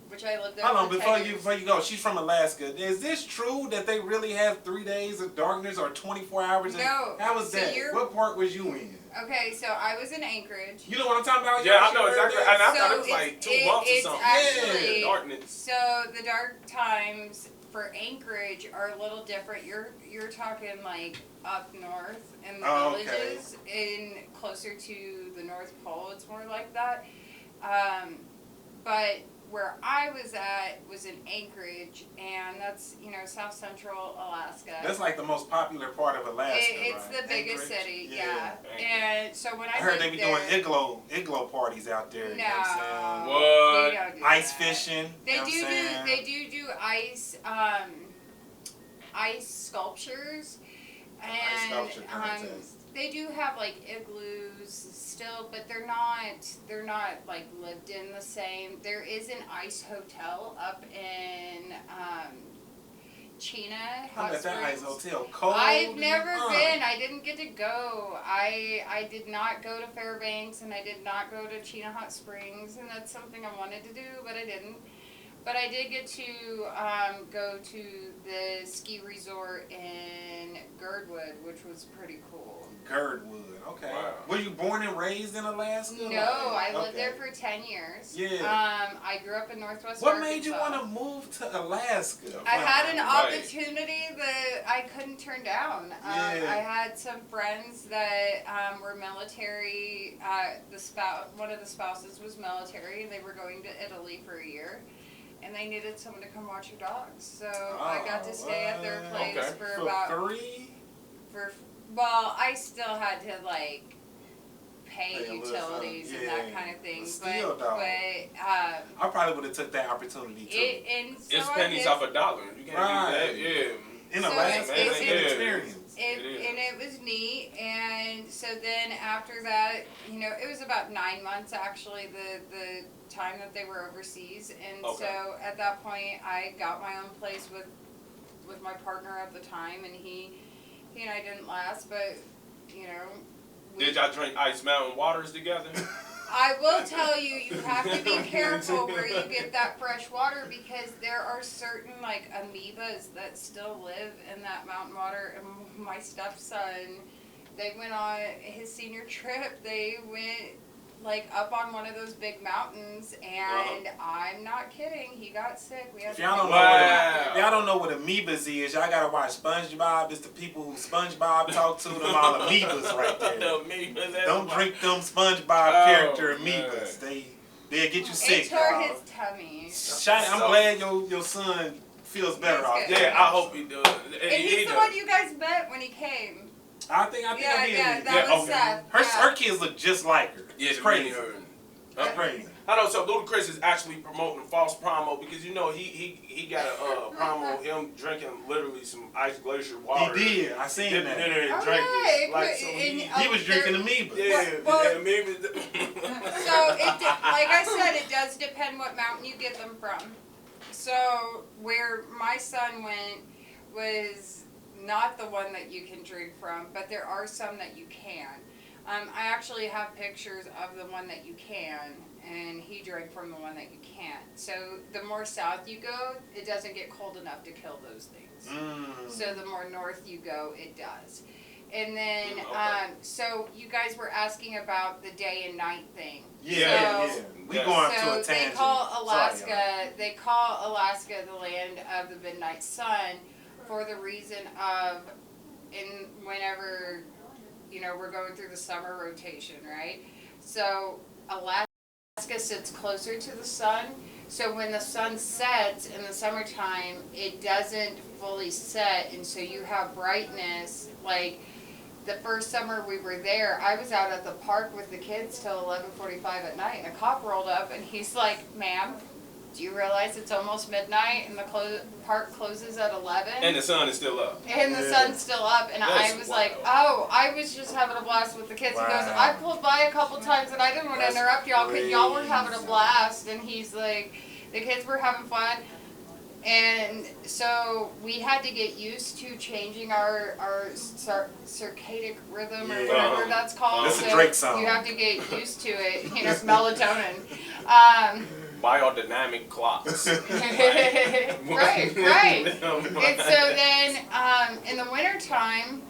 G: which I lived there
A: Hold on,
G: for
A: before
G: 10
A: you
G: years.
A: before you go, she's from Alaska. Is this true that they really have 3 days of darkness or 24 hours?
G: No.
A: How was
G: So
A: that?
G: you're-
A: What part was you in?
G: Okay, so I was in Anchorage.
A: You know what I'm talking about?
B: Yeah, I
A: You
B: know
A: heard
B: exactly.
A: that?
B: And I thought
G: So
B: it was like 2
G: it's-
B: months or
G: it's
B: something.
G: actually-
B: Yeah, darkness.
G: So the dark times for Anchorage are a little different. You're talking like up north in the
A: Oh, okay.
G: villages, in closer to the North Pole. It's more like that. But where I was at was in Anchorage, and that's, you know, South Central Alaska.
A: That's like the most popular part of Alaska.
G: It's
A: right?
G: the biggest
A: Anchorage?
G: city, yeah.
B: Anchorage.
G: And so when I
A: I heard they
G: lived
A: be
G: there,
A: doing igloo parties out there. You know what I'm saying?
B: What?
G: we don't do
A: Ice
G: that.
A: fishing.
G: They
A: you know what I'm saying?
G: They do ice sculptures, and
A: sculpture contest.
G: they do have like igloos still, but they're not like lived in the same. There is an ice hotel up in Chena
A: I'm
G: Hot
A: at that ice
G: Springs.
A: hotel. Cold.
G: I've never
A: as fuck.
G: been. I didn't get to go. I did not go to Fairbanks, and I did not go to Chena Hot Springs, and that's something I wanted to do, but I didn't. But I did get to go to the ski resort in Girdwood, which was pretty cool.
A: Girdwood. Okay.
B: Wow.
A: Were you born and raised in Alaska?
G: No, I lived
A: Okay.
G: there for 10 years.
A: Yeah.
G: I grew up in Northwest
A: What
G: Arkansas.
A: made you want to move to Alaska?
G: I had an
B: Right.
G: opportunity that I couldn't turn down.
A: Yeah.
G: I had some friends that were military. One of the spouses was military, and they were going to Italy for a year, and they needed someone to come watch your dogs. So I got to stay at their
A: what?
G: place
B: Okay.
G: for about
A: 3?
G: well, I still had to like pay
A: Pay a little
G: utilities
A: something.
G: and that
A: Yeah.
G: kind of thing.
A: But still, dog.
G: But
A: I probably would have took that opportunity too.
G: and so
B: It's
G: I
B: pennies
G: did.
B: off a dollar. You can't
A: Right.
B: do that. Yeah.
A: in
G: so
A: Alaska,
G: it's-
A: it's an
G: it's-
A: experience.
B: It is.
G: And it was neat, and so then after that, you know, it was about 9 months actually, the time that they were overseas, and
B: Okay.
G: so at that point, I got my own place with my partner at the time, and he and I didn't last, but, you know.
B: Did y'all drink Ice Mountain waters together?
G: I will tell you, you have to be careful where you get that fresh water, because there are certain like amoebas that still live in that mountain water. And my stepson, they went on his senior trip. They went like up on one of those big mountains, and I'm not kidding, he got sick. We had
A: If
G: to
A: y'all
G: take
A: don't
G: him
A: know
G: to the
A: what
G: doctor.
A: if y'all don't know what amoebas is, y'all gotta watch SpongeBob. It's the people who SpongeBob talk to, them all amoebas right there. Don't drink them SpongeBob character
B: man.
A: amoebas. They'll get you
G: It
A: sick,
G: tore
A: y'all.
G: his tummy.
A: I'm glad your son feels better
G: He's
A: off
G: good.
A: that.
B: Yeah, I hope he does.
G: And he's the one you guys met when he came.
A: I think I
G: Yeah,
A: did.
G: that
B: Yeah,
G: was
B: okay.
G: Seth.
A: Her
G: yeah.
A: kids look just like her.
B: Yeah,
A: It's crazy. That's crazy.
B: I know. So Ludacris is actually promoting a false promo because he got a promo him drinking literally some ice glacier water.
A: He did. I seen
B: Dipping
A: that.
B: in there and
G: Oh,
B: drinking.
G: yeah,
B: Like so
A: He was drinking amoeba.
B: yeah,
G: Well-
B: amoeba.
G: So like I said, it does depend what mountain you get them from. So where my son went was not the one that you can drink from, but there are some that you can. I actually have pictures of the one that you can, and he drank from the one that you can't. So the more south you go, it doesn't get cold enough to kill those things. So the more north you go, it does. And then,
B: Okay.
G: so you guys were asking about the day and night thing.
A: Yeah.
G: So-
A: We going to
G: So
A: a tangent.
G: they call Alaska.
A: Sorry,
G: They call Alaska the land of the midnight sun, for the reason of, whenever, we're going through the summer rotation, right? So Alaska sits closer to the sun. So when the sun sets in the summertime, it doesn't fully set, and so you have brightness. Like the first summer we were there, I was out at the park with the kids till 11:45 at night, and a cop rolled up and he's like, "Ma'am, do you realize it's almost midnight and the park closes at 11?"
B: And the sun is still up.
G: And the sun's still up, and
B: That's
G: I was
B: wild.
G: like, "Oh, I was just having a blast with the kids." He goes,
A: Wow.
G: "I pulled by a couple times and I didn't want to
A: That's
G: interrupt y'all because y'all were having a
A: crazy.
G: blast." And he's like, "The kids were having fun." And so we had to get used to changing our circadian rhythm or
A: Yeah.
G: whatever that's called.
A: That's a
G: So
A: Drake song.
G: You have to get used to it, melatonin.
B: Biodynamic clocks.
G: Right. And so then, in the wintertime,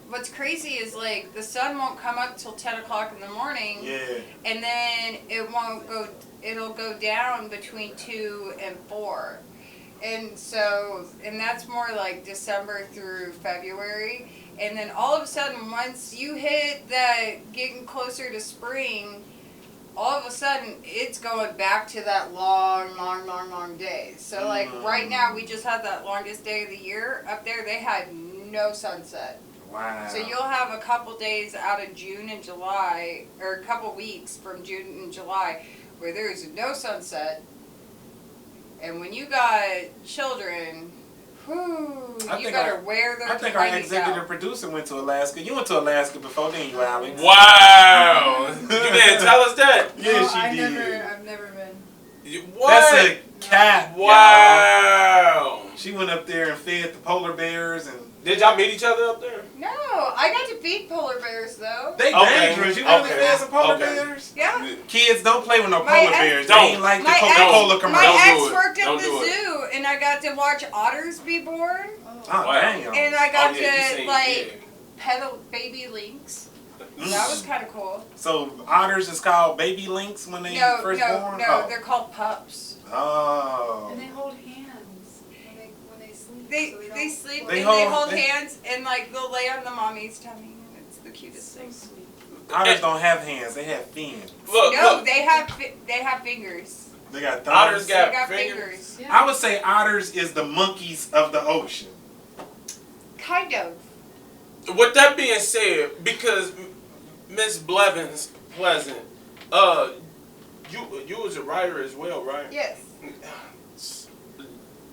G: what's crazy is like the sun won't come up till 10 o'clock in the morning,
A: Yeah.
G: and then it'll go down between 2 and 4. And so, and that's more like December through February. And then all of a sudden, once you hit that getting closer to spring, all of a sudden it's going back to that long day. So like right now we just had that longest day of the year. Up there they had no sunset.
A: Wow.
G: So you'll have a couple days out of June and July, or a couple weeks from June and July, where there is no sunset. And when you got children, whew, you better wear their
A: I think our
G: panties
A: executive
G: out.
A: producer went to Alaska. You went to Alaska before, didn't you, Alex?
B: Wow! You didn't tell us that.
A: Yeah, she did.
C: I've never been.
B: What?
A: That's a cat.
B: Wow!
A: y'all. She went up there and fed the polar bears, and
B: Did y'all meet each other up there?
G: No, I got to feed polar bears though.
A: they
B: Okay,
A: dangerous. You really
B: okay,
A: fed some polar
B: okay.
A: bears?
G: Yeah.
A: Kids, don't play with no
G: My
A: polar
G: ex-
A: bears. They
B: Don't.
A: ain't like the
G: My
A: Coca-Cola
G: ex,
A: commercial.
G: my
B: Don't
G: ex
B: do it.
G: worked at
B: Don't
G: the
B: do it.
G: zoo, and I got to watch otters be born,
A: Oh, damn.
G: and I got
B: Oh, yeah, you
G: to
B: seen-
G: like pet a baby lynx. That was kind of cool.
A: So otters is called baby lynx when they
G: No,
A: first
G: no,
A: born?
G: no,
A: Oh.
G: they're called pups.
A: Oh.
H: And they hold hands when they sleep.
G: They
H: so
G: they
H: don't-
G: sleep
A: They
G: and
A: hold-
G: they hold
A: they-
G: hands and like they'll lay on the mommy's tummy, and it's the cutest
H: So
G: thing.
H: sweet.
A: Otters don't have hands. They have fins.
B: Look,
G: No,
B: look.
G: they have fingers.
A: They got thumbs.
B: Otters
G: They
B: got
G: got
B: fingers.
G: fingers.
H: Yeah.
A: I would say otters is the monkeys of the ocean.
G: Kind of.
B: With that being said, because Miss Blevins Pleasant, you was a writer as well, right?
G: Yes.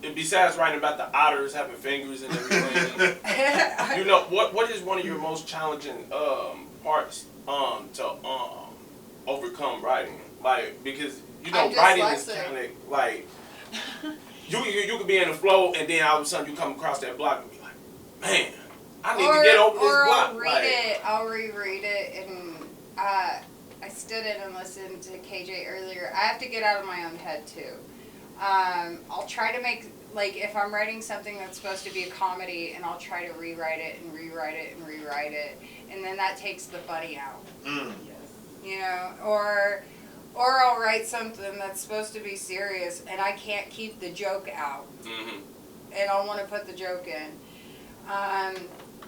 B: Besides writing about the otters having fingers and everything, you know what is one of your most challenging parts to overcome writing? Like because
G: I'm
B: writing is
G: dyslexic.
B: kind of like you could be in the flow and then all of a sudden you come across that block and be like, man, I need to get over this
G: or
B: block.
G: I'll read
B: Like,
G: it. I'll reread it, and I stood in and listened to KJ earlier. I have to get out of my own head too. I'll try to make, like, if I'm writing something that's supposed to be a comedy, and I'll try to rewrite it and rewrite it and rewrite it, and then that takes the funny out. You know, or I'll write something that's supposed to be serious, and I can't keep the joke out, and I'll want to put the joke in.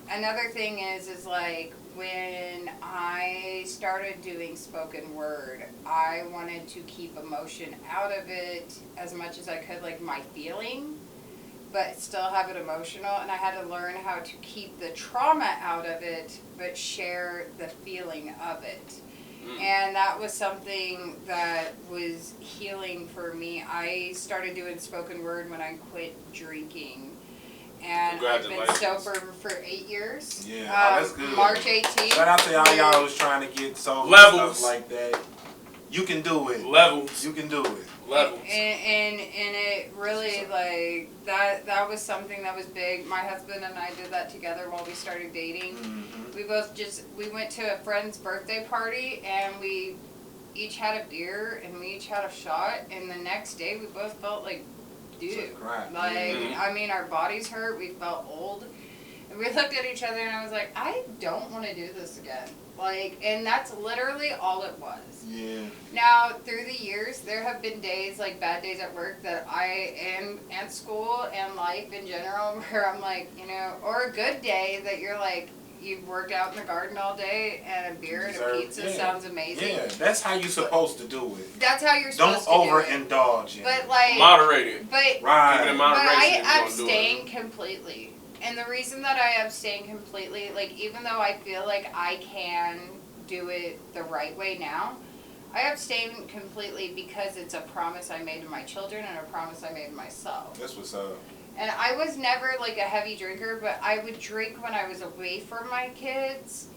G: Another thing is like when I started doing spoken word, I wanted to keep emotion out of it as much as I could, like my feeling, but still have it emotional. And I had to learn how to keep the trauma out of it, but share the feeling of it. And that was something that was healing for me. I started doing spoken word when I quit drinking. And I've been
B: Congratulations.
G: sober for 8 years.
A: Yeah, oh, that's good.
G: March 18th.
A: Shout out to all y'all who's trying to get sober and
B: Levels.
A: stuff like that. You can do it.
B: Levels.
A: You can do it.
B: Levels.
G: And it really, like, that was something that was big. My husband and I did that together while we started dating.
A: Mm-hmm.
G: We went to a friend's birthday party and we each had a beer and we each had a shot, and the next day we both felt like dude.
A: Right.
G: Like,
B: Mhm.
G: I mean, our bodies hurt, we felt old. And we looked at each other and I was like, I don't want to do this again. Like, and that's literally all it was.
A: Yeah.
G: Now, through the years, there have been days, like bad days at work, that I am at school and life in general, where I'm like, you know, or a good day that you're like, you've worked out in the garden all day and a beer and a pizza sounds amazing.
A: Yeah, that's how you're supposed to do it.
G: That's how you're
A: Don't
G: supposed to do it.
A: overindulge in
G: But
A: it.
G: like,
B: Moderate it.
G: but
B: Keep it in
A: Right.
G: But
B: moderation
G: I
B: if you're gonna do
G: abstain
B: it.
G: completely. And the reason that I abstain completely, like, even though I feel like I can do it the right way now, I abstain completely because it's a promise I made to my children and a promise I made to myself.
A: That's what's up.
G: And I was never like a heavy drinker, but I would drink when I was away from my kids.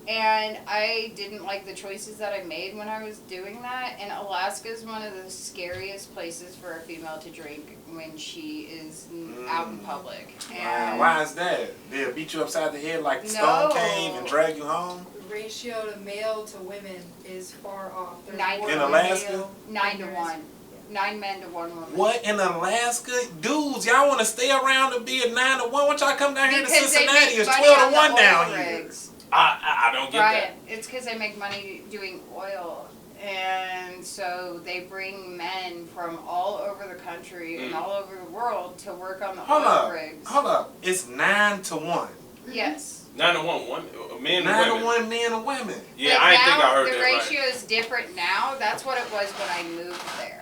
G: And I didn't like the choices that I made when I was doing that. And Alaska is one of the scariest places for a female to drink when she is out in public. And
A: Why is that? They'll beat you upside the head like the
G: No.
A: Stone Cave and drag you home?
H: Ratio to male to women is far off. There's
G: Nine
H: more
A: In
H: male
A: Alaska?
G: 9 to
H: than there is-
G: 1. 9 men to 1 woman.
A: What in Alaska? Dudes, y'all want to stay around and be at 9 to 1? Why don't y'all come down here to
G: Because they
A: Cincinnati?
G: make
A: It's
G: money
A: 12
G: on
A: to
G: the
A: 1
G: oil
A: down here.
G: rigs.
B: I don't get
G: Brian, it's because they make money doing oil. And so they bring men from all over the country and all over the world to work on the
A: Hold
G: oil
A: up.
G: rigs.
A: Hold up. It's 9 to 1.
G: Yes.
B: that. 9 to 1, men
A: 9
B: and
A: to
B: women.
A: 1 men and women.
B: Yeah,
G: But
B: I didn't
G: now
B: think I heard
G: the
B: that right.
G: ratio is different now. That's what it was when I moved there.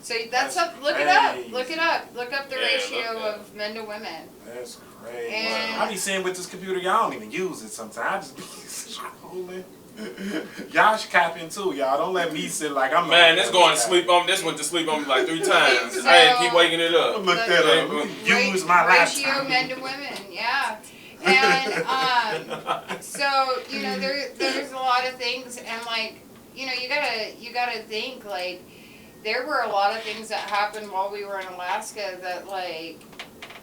G: So that's
A: That's
G: up. Look it up.
A: crazy.
G: Look it up. Look up the
B: Yeah,
G: ratio
B: look that.
G: of men to women.
A: That's crazy.
G: And-
A: I be seeing with this computer, y'all don't even use it sometimes. I just be scrolling. Y'all should cap in too, y'all. Don't let me sit like I'm
B: Man,
A: not
B: this going to
A: cap.
B: sleep on. This went to sleep on me like 3 times.
G: So-
B: I had to keep waking it up.
A: Look that up. Use my
G: Ratio
A: laptop.
G: men to women. Yeah. And so you know there's a lot of things, and like you know you gotta think like there were a lot of things that happened while we were in Alaska that like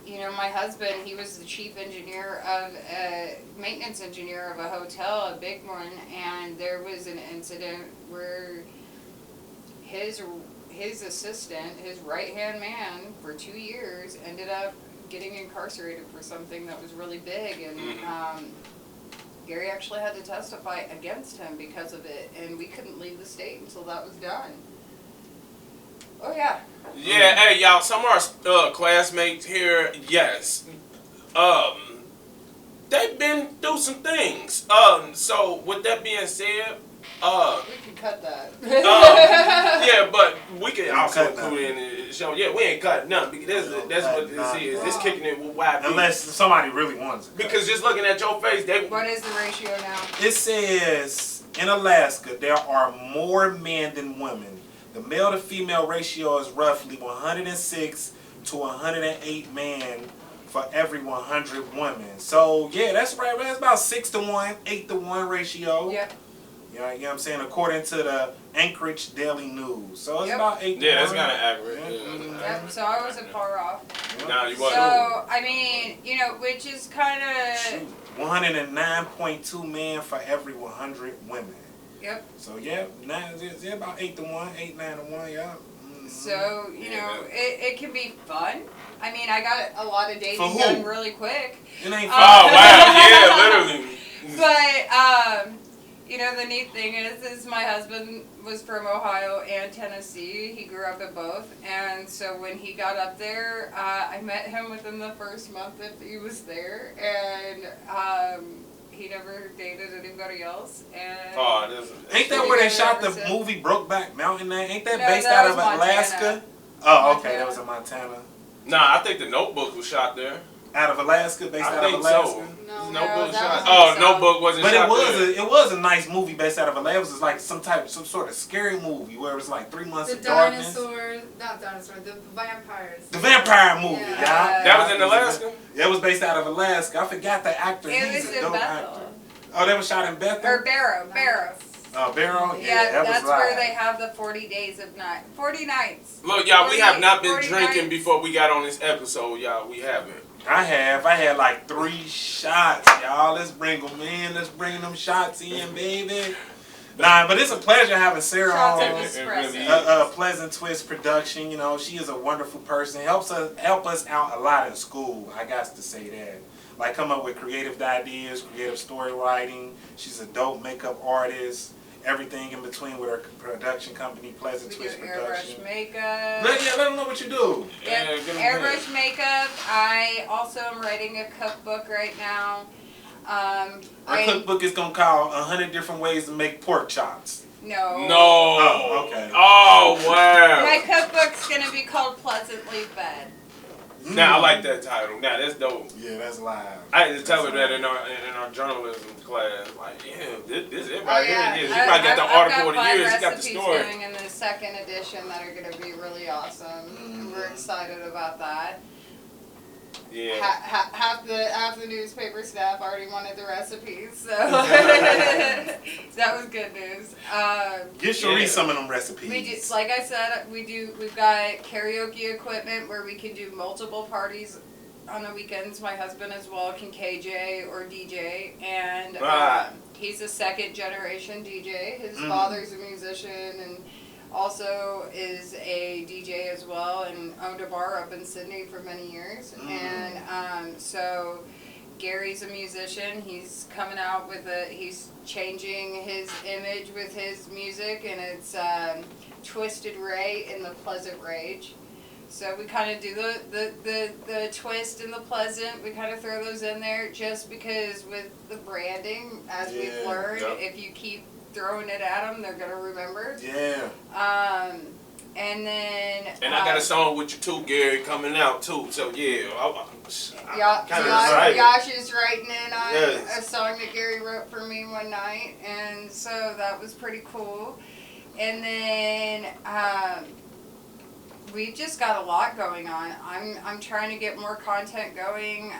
G: you know my husband, he was the chief engineer of maintenance engineer of a hotel, a big one, and there was an incident where his assistant, his right hand man for 2 years, ended up getting incarcerated for something that was really big, and Gary actually had to testify against him because of it, and we couldn't leave the state until that was done. Oh yeah.
B: Yeah, hey y'all, some of our classmates here, yes, they've been through some things. So with that being said,
G: We can cut that.
B: yeah, but we can also
A: cut
B: include in the show. Yeah, we ain't cut nothing because that's what this is. This kicking it with YB.
A: Unless somebody really wants it.
B: Because just looking at your face, they
G: What is the ratio now?
A: It says in Alaska there are more men than women. The male to female ratio is roughly 106 to 108 men for every 100 women. So yeah, that's right. That's about 6 to 1, 8 to 1 ratio.
G: Yep.
A: You know what I'm saying? According to the Anchorage Daily News. So it's
G: Yep.
A: about 8 to 1.
B: yeah, that's kind of accurate.
A: Yeah.
B: Yeah.
G: Yep. So I wasn't far off.
A: Yeah.
B: Nah, you wasn't.
G: So I mean, you know, which is kind of
A: 109.2 men for every 100 women.
G: yep.
A: So yeah, it's about 8 to 1, 8, 9 to 1, yeah. Mhm.
G: So, you
B: Yeah.
G: know, it can be fun. I mean, I got a lot of
A: For
G: dating
A: who?
G: done really quick.
A: It ain't
B: Oh
A: fun.
B: wow, yeah, literally.
G: But, you know, the neat thing is my husband was from Ohio and Tennessee. He grew up in both. And so when he got up there, I met him within the first month that he was there. And he never dated anybody else. And
B: Oh, this is,
A: Ain't that where they shot the
G: Ever since.
A: movie Brokeback Mountain? Ain't that
G: No,
A: based
G: that
A: out of
G: was Montana.
A: Alaska? Oh, okay,
G: Montana.
A: that was in Montana.
B: Nah, I think the Notebook was shot there.
A: Out of Alaska, based
B: I
A: out of
B: think
A: Alaska.
B: so.
G: No,
B: Notebook
G: that
B: shot.
G: was
B: Oh,
G: in the
B: Notebook wasn't
A: But
B: shot
A: it was a nice movie based out of Alaska. It was like some sort of scary movie where it was like 3 months
H: The
A: of darkness.
H: the vampires.
A: The vampire movie,
H: Yeah.
A: yeah.
B: That was in Alaska?
A: Yeah, it was based out of Alaska. I forgot the actor.
G: It
A: He's
G: was
A: a
G: in
A: dope
G: Bethel.
A: actor. Oh, they were shot in Bethel?
G: Or Barrow.
A: Barrow?
G: Yeah,
A: that
G: that's
A: was
G: where
A: live.
G: they have the 40 days of night. 40 nights.
B: Look, y'all, we have not been
G: 40
B: drinking
G: nights.
B: before we got on this episode, y'all. We haven't.
A: I had like 3 shots, y'all. Let's bring them in. Let's bring them shots in, baby. Nah, but it's a pleasure having Sarah
G: Shots
A: on.
G: of
B: It really
G: espresso.
B: is.
A: Pleasant Twist Production. You know, she is a wonderful person. Help us out a lot in school. I got to say that. Like come up with creative ideas, creative story writing. She's a dope makeup artist. Everything in between with her production company, Pleasant
G: We do
A: Twist Production.
G: airbrush makeup.
A: Let them know what you do.
G: Yep,
B: Yeah, get 'em
G: airbrush makeup. I also am writing a cookbook right now.
A: Our cookbook is gonna call 100 different ways to make pork chops.
G: No.
B: No.
A: Oh, okay.
B: Oh, wow.
G: My cookbook's gonna be called Pleasantly Fed.
B: Now, I like that title. Now, that's dope.
A: Yeah, that's live.
B: I had to tell her that in our journalism class. Like, yeah, this it
G: Oh,
B: right
G: yeah.
B: here. She might get the
G: I've
B: article of the
G: got
B: year.
G: 5
B: She got the
G: recipes
B: story.
G: going in the second edition that are gonna be really awesome. And we're excited about that.
B: Yeah.
G: Half the newspaper staff already wanted the recipes, so that was good news.
A: Get Cherie
B: Yeah.
A: some of them recipes.
G: We do, like I said, we've got karaoke equipment where we can do multiple parties on the weekends. My husband as well can KJ or DJ, and
B: Right.
G: he's a second generation DJ. His father's a musician and also is a DJ as well, and owned a bar up in Sydney for many years. And so Gary's a musician. He's coming out with he's changing his image with his music, and it's Twisted Ray in the Pleasant Rage. So we kind of do the twist and the pleasant. We kind of throw those in there just because with the branding, as we've
A: Yeah.
G: learned,
B: Yep.
G: if you keep throwing it at them, they're gonna remember.
A: Yeah.
G: And then
B: And I got a song with you too, Gary, coming out too. So yeah, I'm kind of excited.
G: Yash is writing in on
B: Yes.
G: a song that Gary wrote for me one night, and so that was pretty cool. And then we've just got a lot going on. I'm trying to get more content going.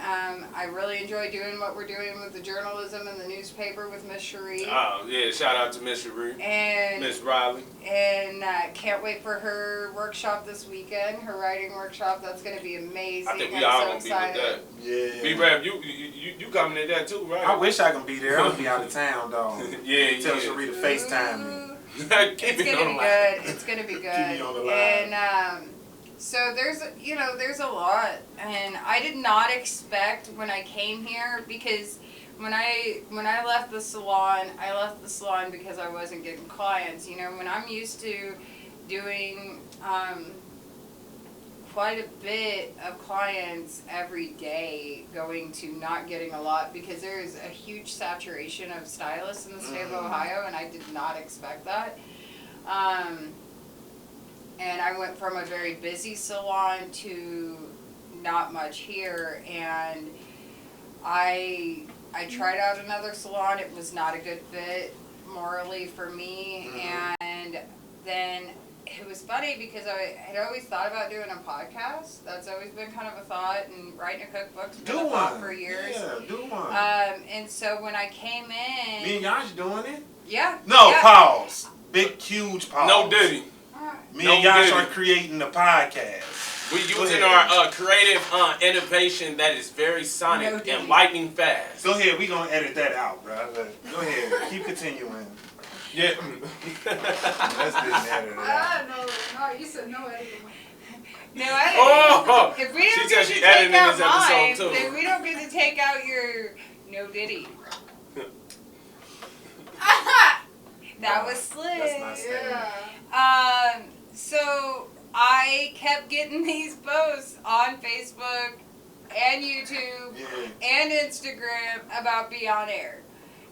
G: I really enjoy doing what we're doing with the journalism and the newspaper with Miss Cherie.
B: Oh yeah, shout out to Miss Cherie,
G: And
B: Miss Riley.
G: and can't wait for her workshop this weekend, her writing workshop. That's going to be amazing.
B: I think we
G: I'm
B: all
G: so
B: gonna
G: excited.
B: be with that.
A: Yeah.
B: B-Rap, you coming to that too, right?
A: I wish I could be there. I'm gonna be out of town, dog.
B: Yeah,
A: Tell
B: yeah.
A: Cherie to FaceTime me.
G: Ooh,
B: Keep
G: it's
B: it
G: gonna
B: on
G: be
B: the line.
G: good. It's gonna be good.
A: Keep me on the line.
G: And so there's a lot, and I did not expect when I came here, because when I left the salon, because I wasn't getting clients. You know, when I'm used to doing quite a bit of clients every day, going to not getting a lot, because there is a huge saturation of stylists in the state of Ohio, and I did not expect that. And I went from a very busy salon to not much here, and I tried out another salon. It was not a good fit morally for me, and then it was funny because I had always thought about doing a podcast. That's always been kind of a thought, and writing a cookbook's been a thought for years.
A: Yeah, do one.
G: And so when I came in,
A: Me and Yash doing it?
G: yeah,
A: No,
G: yeah.
A: pause. Big, huge pause.
B: No Diddy.
A: Me
B: No
A: and Yash
B: Diddy.
A: are creating the podcast.
B: We're
A: Go
B: using
A: ahead.
B: our creative innovation that is very
G: No
B: sonic
G: Diddy.
B: and lightning fast.
A: Go ahead, we gonna edit that out, bro. Go ahead, keep continuing.
B: Yeah.
A: Let's just edit it out.
H: No, you said no editing.
G: No, I
B: Oh!
G: if we
B: She
G: don't
B: said
G: get
B: she
G: to take
B: edited
G: out
B: this episode,
G: mine,
B: too.
G: then we don't get to take out your no Diddy. That was slick.
A: That's not staying.
H: Yeah.
G: So I kept getting these posts on Facebook and YouTube
A: Yeah.
G: and Instagram about Be On Air.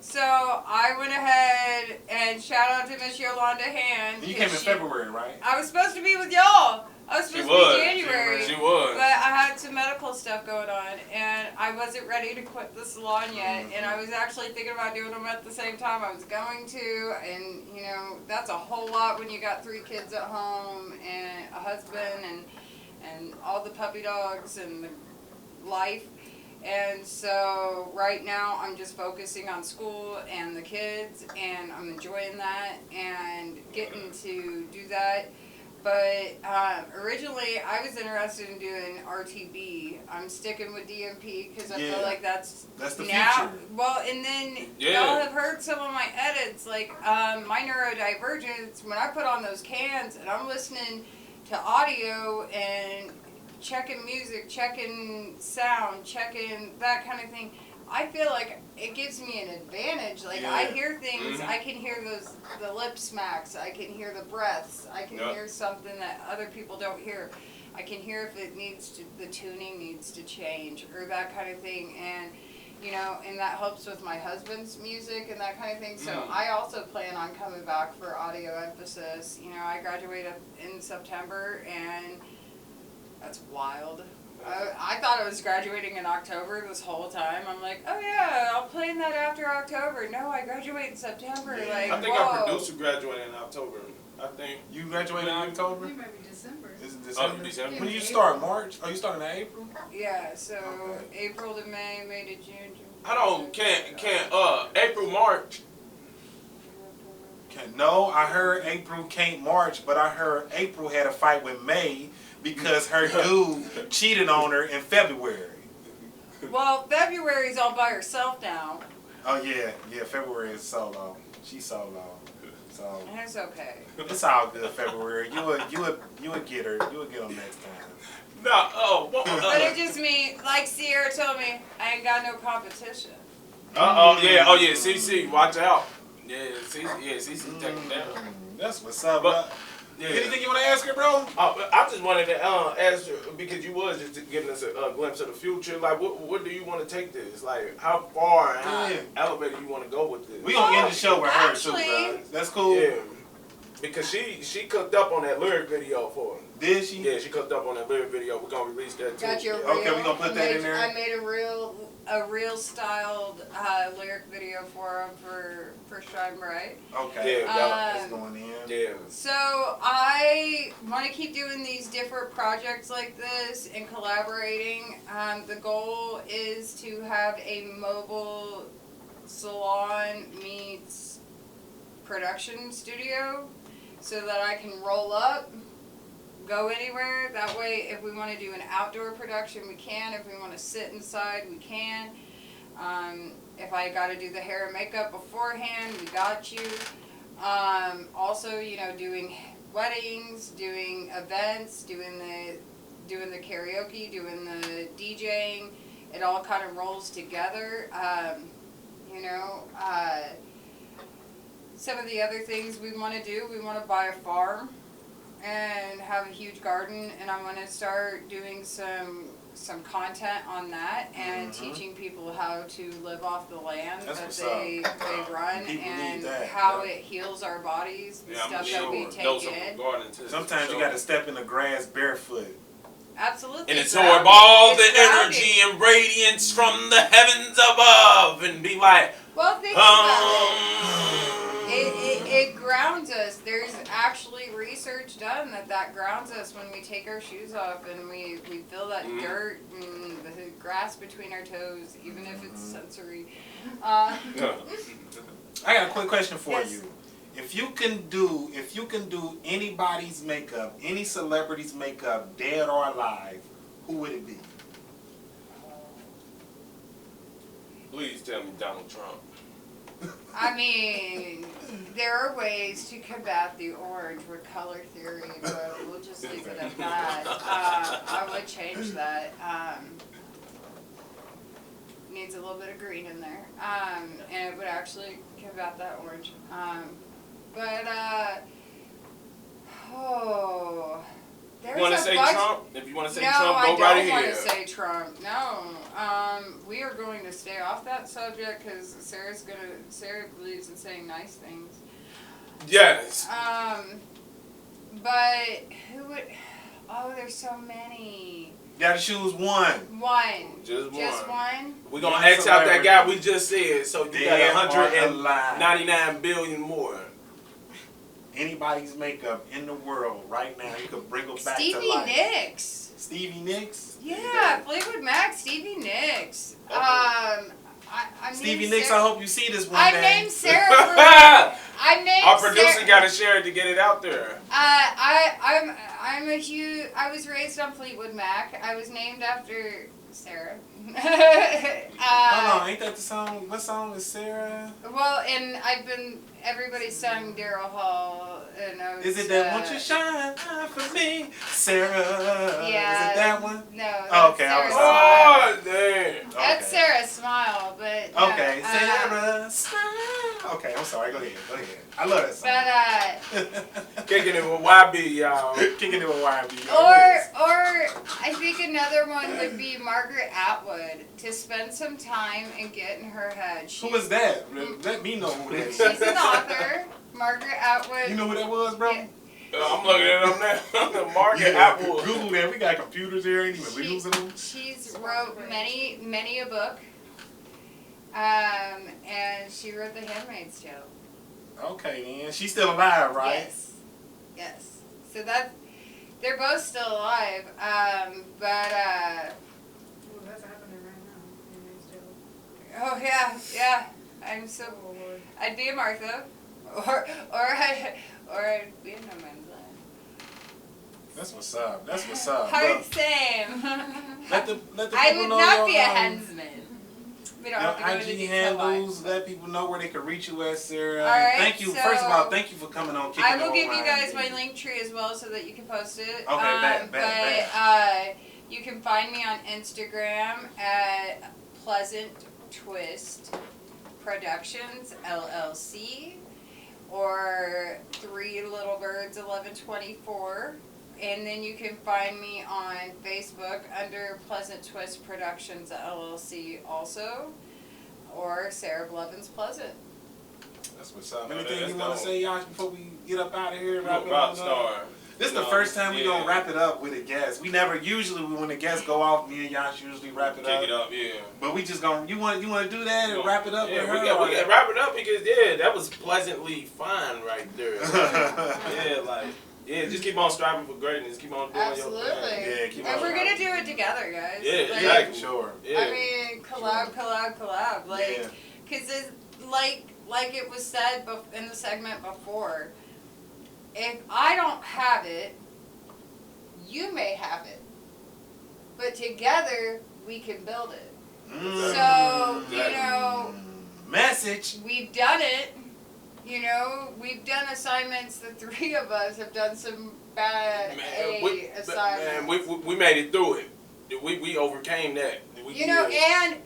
G: So I went ahead and shout out to Miss Yolanda Hand.
A: You came in February, right?
G: I was supposed to be with y'all. I was
B: She
G: supposed
B: was.
G: to be January.
B: She was.
G: But I had had some medical stuff going on, and I wasn't ready to quit the salon yet, and I was actually thinking about doing them at the same time I was going to, and you know, that's a whole lot when you got 3 kids at home and a husband and all the puppy dogs and the life. And so right now I'm just focusing on school and the kids, and I'm enjoying that and getting to do that. But originally I was interested in doing RTB. I'm sticking with DMP because I feel like that's
A: the
G: now,
A: future.
G: well, and then y'all have heard some of my edits, like my neurodivergence, when I put on those cans and I'm listening to audio and checking music, checking sound, checking that kind of thing, I feel like it gives me an advantage. Like I hear things, I can hear the lip smacks, I can hear the breaths, I can hear something that other people don't hear. I can hear if it needs to, the tuning needs to change or that kind of thing, and you know, and that helps with my husband's music and that kind of thing. So I also plan on coming back for audio emphasis. You know, I graduated in September, and that's wild. I thought I was graduating in October this whole time. I'm like, oh yeah, I'll plan that after October. No, I graduate in September.
A: Yeah.
G: Like,
B: I think
G: whoa.
B: our producer graduated in October. I think.
A: You graduated in October?
H: It might be December.
A: Is it
B: Oh,
A: December?
B: December.
A: When you start, March? Oh, you starting in April?
G: Yeah, so
A: Okay.
G: April to May, May to June.
B: Hold on, April, March.
A: No, I heard April can't March, but I heard April had a fight with May because her dude cheated on her in February.
G: Well, February's all by herself now.
A: Oh yeah, February is solo. She's solo. So
G: And it's okay.
A: it's all good. February, you would get her. You would get them next time.
B: No,
G: But it just means, like Sierra told me, I ain't got no competition.
B: oh yeah, CC, watch out. Yeah, CC taking down.
A: That's what's up.
B: But, yeah.
A: Anything you want to ask her, bro?
B: I just wanted to ask you, because you was just giving us a glimpse of the future. Like, what do you want to take this? Like, how far and how elevated you want to go with this?
A: We gonna end the show with her too,
G: Actually-
A: bro. That's cool.
B: Yeah, because she cooked up on that lyric video for him.
A: Did she?
B: Yeah, she cooked up on that lyric video. We're gonna release that too.
G: Got your reel.
A: Okay, we gonna put that in there?
G: I made a real styled lyric video for him for Shine Bright.
A: Okay.
B: Yeah,
A: That's going in.
B: Yeah.
G: So I want to keep doing these different projects like this and collaborating. The goal is to have a mobile salon meets production studio so that I can roll up, go anywhere. That way, if we want to do an outdoor production, we can. If we want to sit inside, we can. If I got to do the hair and makeup beforehand, we got you. Also, you know, doing weddings, doing events, doing the karaoke, doing the DJing. It all kind of rolls together. You know, some of the other things we want to do, we want to buy a farm and have a huge garden, and I'm going to start doing some content on that and teaching people how to live off the land that they run
A: People
G: and
A: need that,
G: how it heals our bodies, the stuff that we take in.
A: Sometimes you got to step in the grass barefoot.
G: Absolutely.
B: And absorb all the
G: It's
B: energy and radiance from the heavens above and be like,
G: well, think about it grounds us. There's actually research done that grounds us when we take our shoes off and we feel that dirt and the grass between our toes, even if it's sensory.
A: I got a quick question for
G: Yes.
A: you. If you can do anybody's makeup, any celebrity's makeup, dead or alive, who would it be?
B: please tell me Donald Trump.
G: I mean, there are ways to combat the orange with color theory, but we'll just leave it at that. I would change that. Needs a little bit of green in there, and it would actually combat that orange. There's
B: You want to
G: a
B: say
G: bunch-
B: Trump? If you want to say
G: No,
B: Trump,
G: I
B: go right
G: don't want
B: ahead.
G: to say Trump. No, we are going to stay off that subject because Sarah believes in saying nice things.
B: Yes.
G: But who would? Oh, there's so many.
A: Gotta choose one.
G: One.
B: Just
G: one.
B: We're gonna
A: One
B: X out that
A: celebrity.
B: guy we just said, so you
A: Dead
B: got
A: or alive.
B: 199 billion more.
A: Anybody's makeup in the world right now, you could bring them back to
G: Stevie
A: life.
G: Nicks.
A: Stevie Nicks?
G: Yeah, Fleetwood Mac, Stevie Nicks. I'm
A: Stevie
G: named
A: Nicks,
G: Sarah.
A: I hope you see this one
G: I'm
A: day.
G: named Sarah. I'm named
B: Our producer
G: Sarah.
B: got to share it to get it out there.
G: I was raised on Fleetwood Mac. I was named after Sarah.
A: Hold on, ain't that the song? What song is Sarah?
G: Well, and everybody sung Daryl Hall, and I was,
A: Is it that Won't You Shine for Me, Sarah?
G: Yeah.
A: Is it that one?
G: No. That's
A: Oh, okay, I
G: Sarah
A: was
G: Smile.
B: Oh, damn.
G: That's Sarah Smile, but no,
A: Okay, Sarah, smile. Okay, I'm sorry. Go ahead. I love that song.
G: But
B: Kicking it with YB, y'all.
A: Kicking it with YB.
G: or I think another one would be Margaret Atwood, to spend some time and get in her head.
A: Who is that? Let me know who that is.
G: She's an author, Margaret Atwood.
A: You know who that was, bro?
G: Yeah.
B: I'm looking it up now. Margaret
A: Yeah,
B: Atwood.
A: Google that. We got computers here. Ain't even using them.
G: She's wrote many a book, and she wrote The Handmaid's Tale.
A: Okay, man. She's still alive, right?
G: Yes. So they're both still alive, but
H: Ooh, that's happening right now.
G: oh yeah, I'm so.
H: Oh, Lord.
G: I'd be a Martha, or I'd be a no man's land.
A: That's what's up. That's what's up.
G: Hard
A: Look,
G: same.
A: let the
G: I
A: people
G: would
A: know
G: not
A: your,
G: be a hensman. We don't have to go
A: your
G: into
A: IG
G: detail why.
A: handles. Let people know where they can reach you at, Sarah.
G: All right,
A: Thank you.
G: so
A: First of all, thank you for coming on. Kicking
G: I
A: It
G: will
A: on
G: give you
A: YB.
G: guys my link tree as well so that you can post it.
A: Okay, bet.
G: You can find me on Instagram at Pleasant Twist Productions LLC or 3 Little Birds 1124. And then you can find me on Facebook under Pleasant Twist Productions LLC also, or Sarah Blevins Pleasant.
A: That's what's up.
B: No,
A: Anything
B: that's
A: you want
B: dope.
A: to say, y'all, before we get up out of here?
B: You're a rock star.
A: This is the first time we gonna wrap it up with a guest. We never usually when the guests go off, me and Yash usually wrap it up.
B: Kick it up, yeah.
A: But we just gonna you want to do that and wrap it up
B: Yeah,
A: with
B: we
A: her?
B: can wrap it up because that was pleasantly fine right there. Just keep on striving for greatness. Keep on doing your thing.
G: Absolutely.
A: Yeah, keep
G: And
A: on
G: we're
A: striving.
G: gonna do it together, guys.
B: Yeah,
G: Like,
B: exactly.
A: Sure.
B: Yeah.
G: I mean, collab. Like,
A: Yeah.
G: because it's like it was said in the segment before. If I don't have it, you may have it, but together we can build it. So, you know,
A: message.
G: we've done it. You know, we've done assignments. The 3 of us have done some bad assignments.
B: We made it through it. We overcame that.
G: You know, and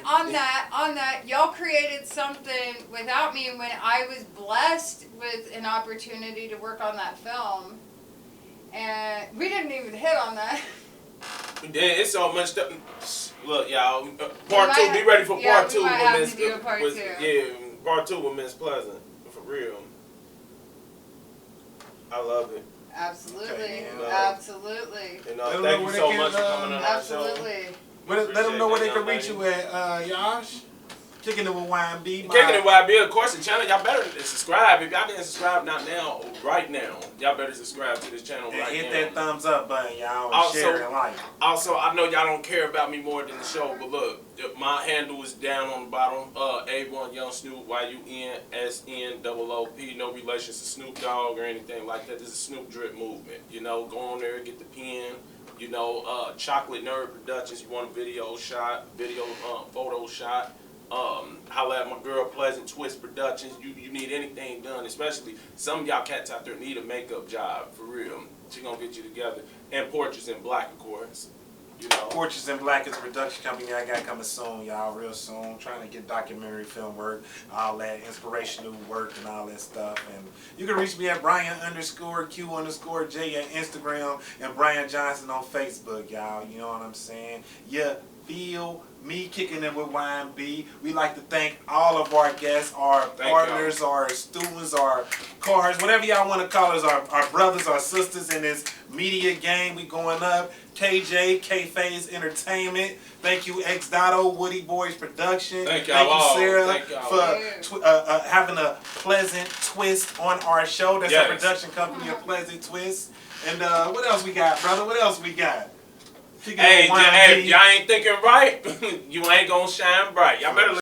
G: on that, y'all created something without me when I was blessed with an opportunity to work on that film, and we didn't even hit on that.
B: Yeah, it's so much stuff. Look, y'all, part 2. Be ready for part 2.
G: We might have to do a part 2.
B: Yeah, part 2 with Miss Pleasant. For real. I love it.
G: Absolutely,
A: Okay,
G: absolutely,
B: Thank you so much for coming on our show.
G: absolutely.
A: Let them know where they can
B: Appreciate
A: reach
B: that,
A: you at, Yash. Kicking it with YMB.
B: Kicking it YB, of course, the channel. Y'all better subscribe. If y'all didn't subscribe right now, y'all better subscribe to this channel
A: And
B: right
A: hit
B: now.
A: that thumbs up button, y'all. And
B: Also-
A: share and like.
B: Also, I know y'all don't care about me more than the show, but look, my handle is down on the bottom. A1 Young Snoop, YUNSNOOP. No relations to Snoop Dogg or anything like that. This is a Snoop Drip movement. You know, go on there, get the pen. You know, Chocolate Nerd Productions. You want a video shot, photo shot. Holla at my girl Pleasant Twist Productions. You need anything done, especially some of y'all cats out there need a makeup job for real. She gonna get you together. And Portraits in Black, of course. You know.
A: Portraits in Black is a production company I got coming soon, y'all, real soon. Trying to get documentary film work, all that inspirational work and all that stuff. And you can reach me at Brian_Q_J at Instagram and Brian Johnson on Facebook, y'all. You know what I'm saying? You feel me kicking in with YMB. We like to thank all of our guests, our partners, our students, our cars, whatever y'all want to call us, our brothers, our sisters in this media game. We going up. KJ, K-Phase Entertainment. Thank you, X Dotto, Woody Boys Production.
B: Thank y'all all.
A: Sarah,
B: Thank y'all.
A: for having a pleasant twist on our show. That's
B: Yes.
A: a production company, a pleasant twist. And what else we got, brother? What else we got?
B: Hey, if y'all ain't thinking right, you ain't gonna shine bright. Y'all better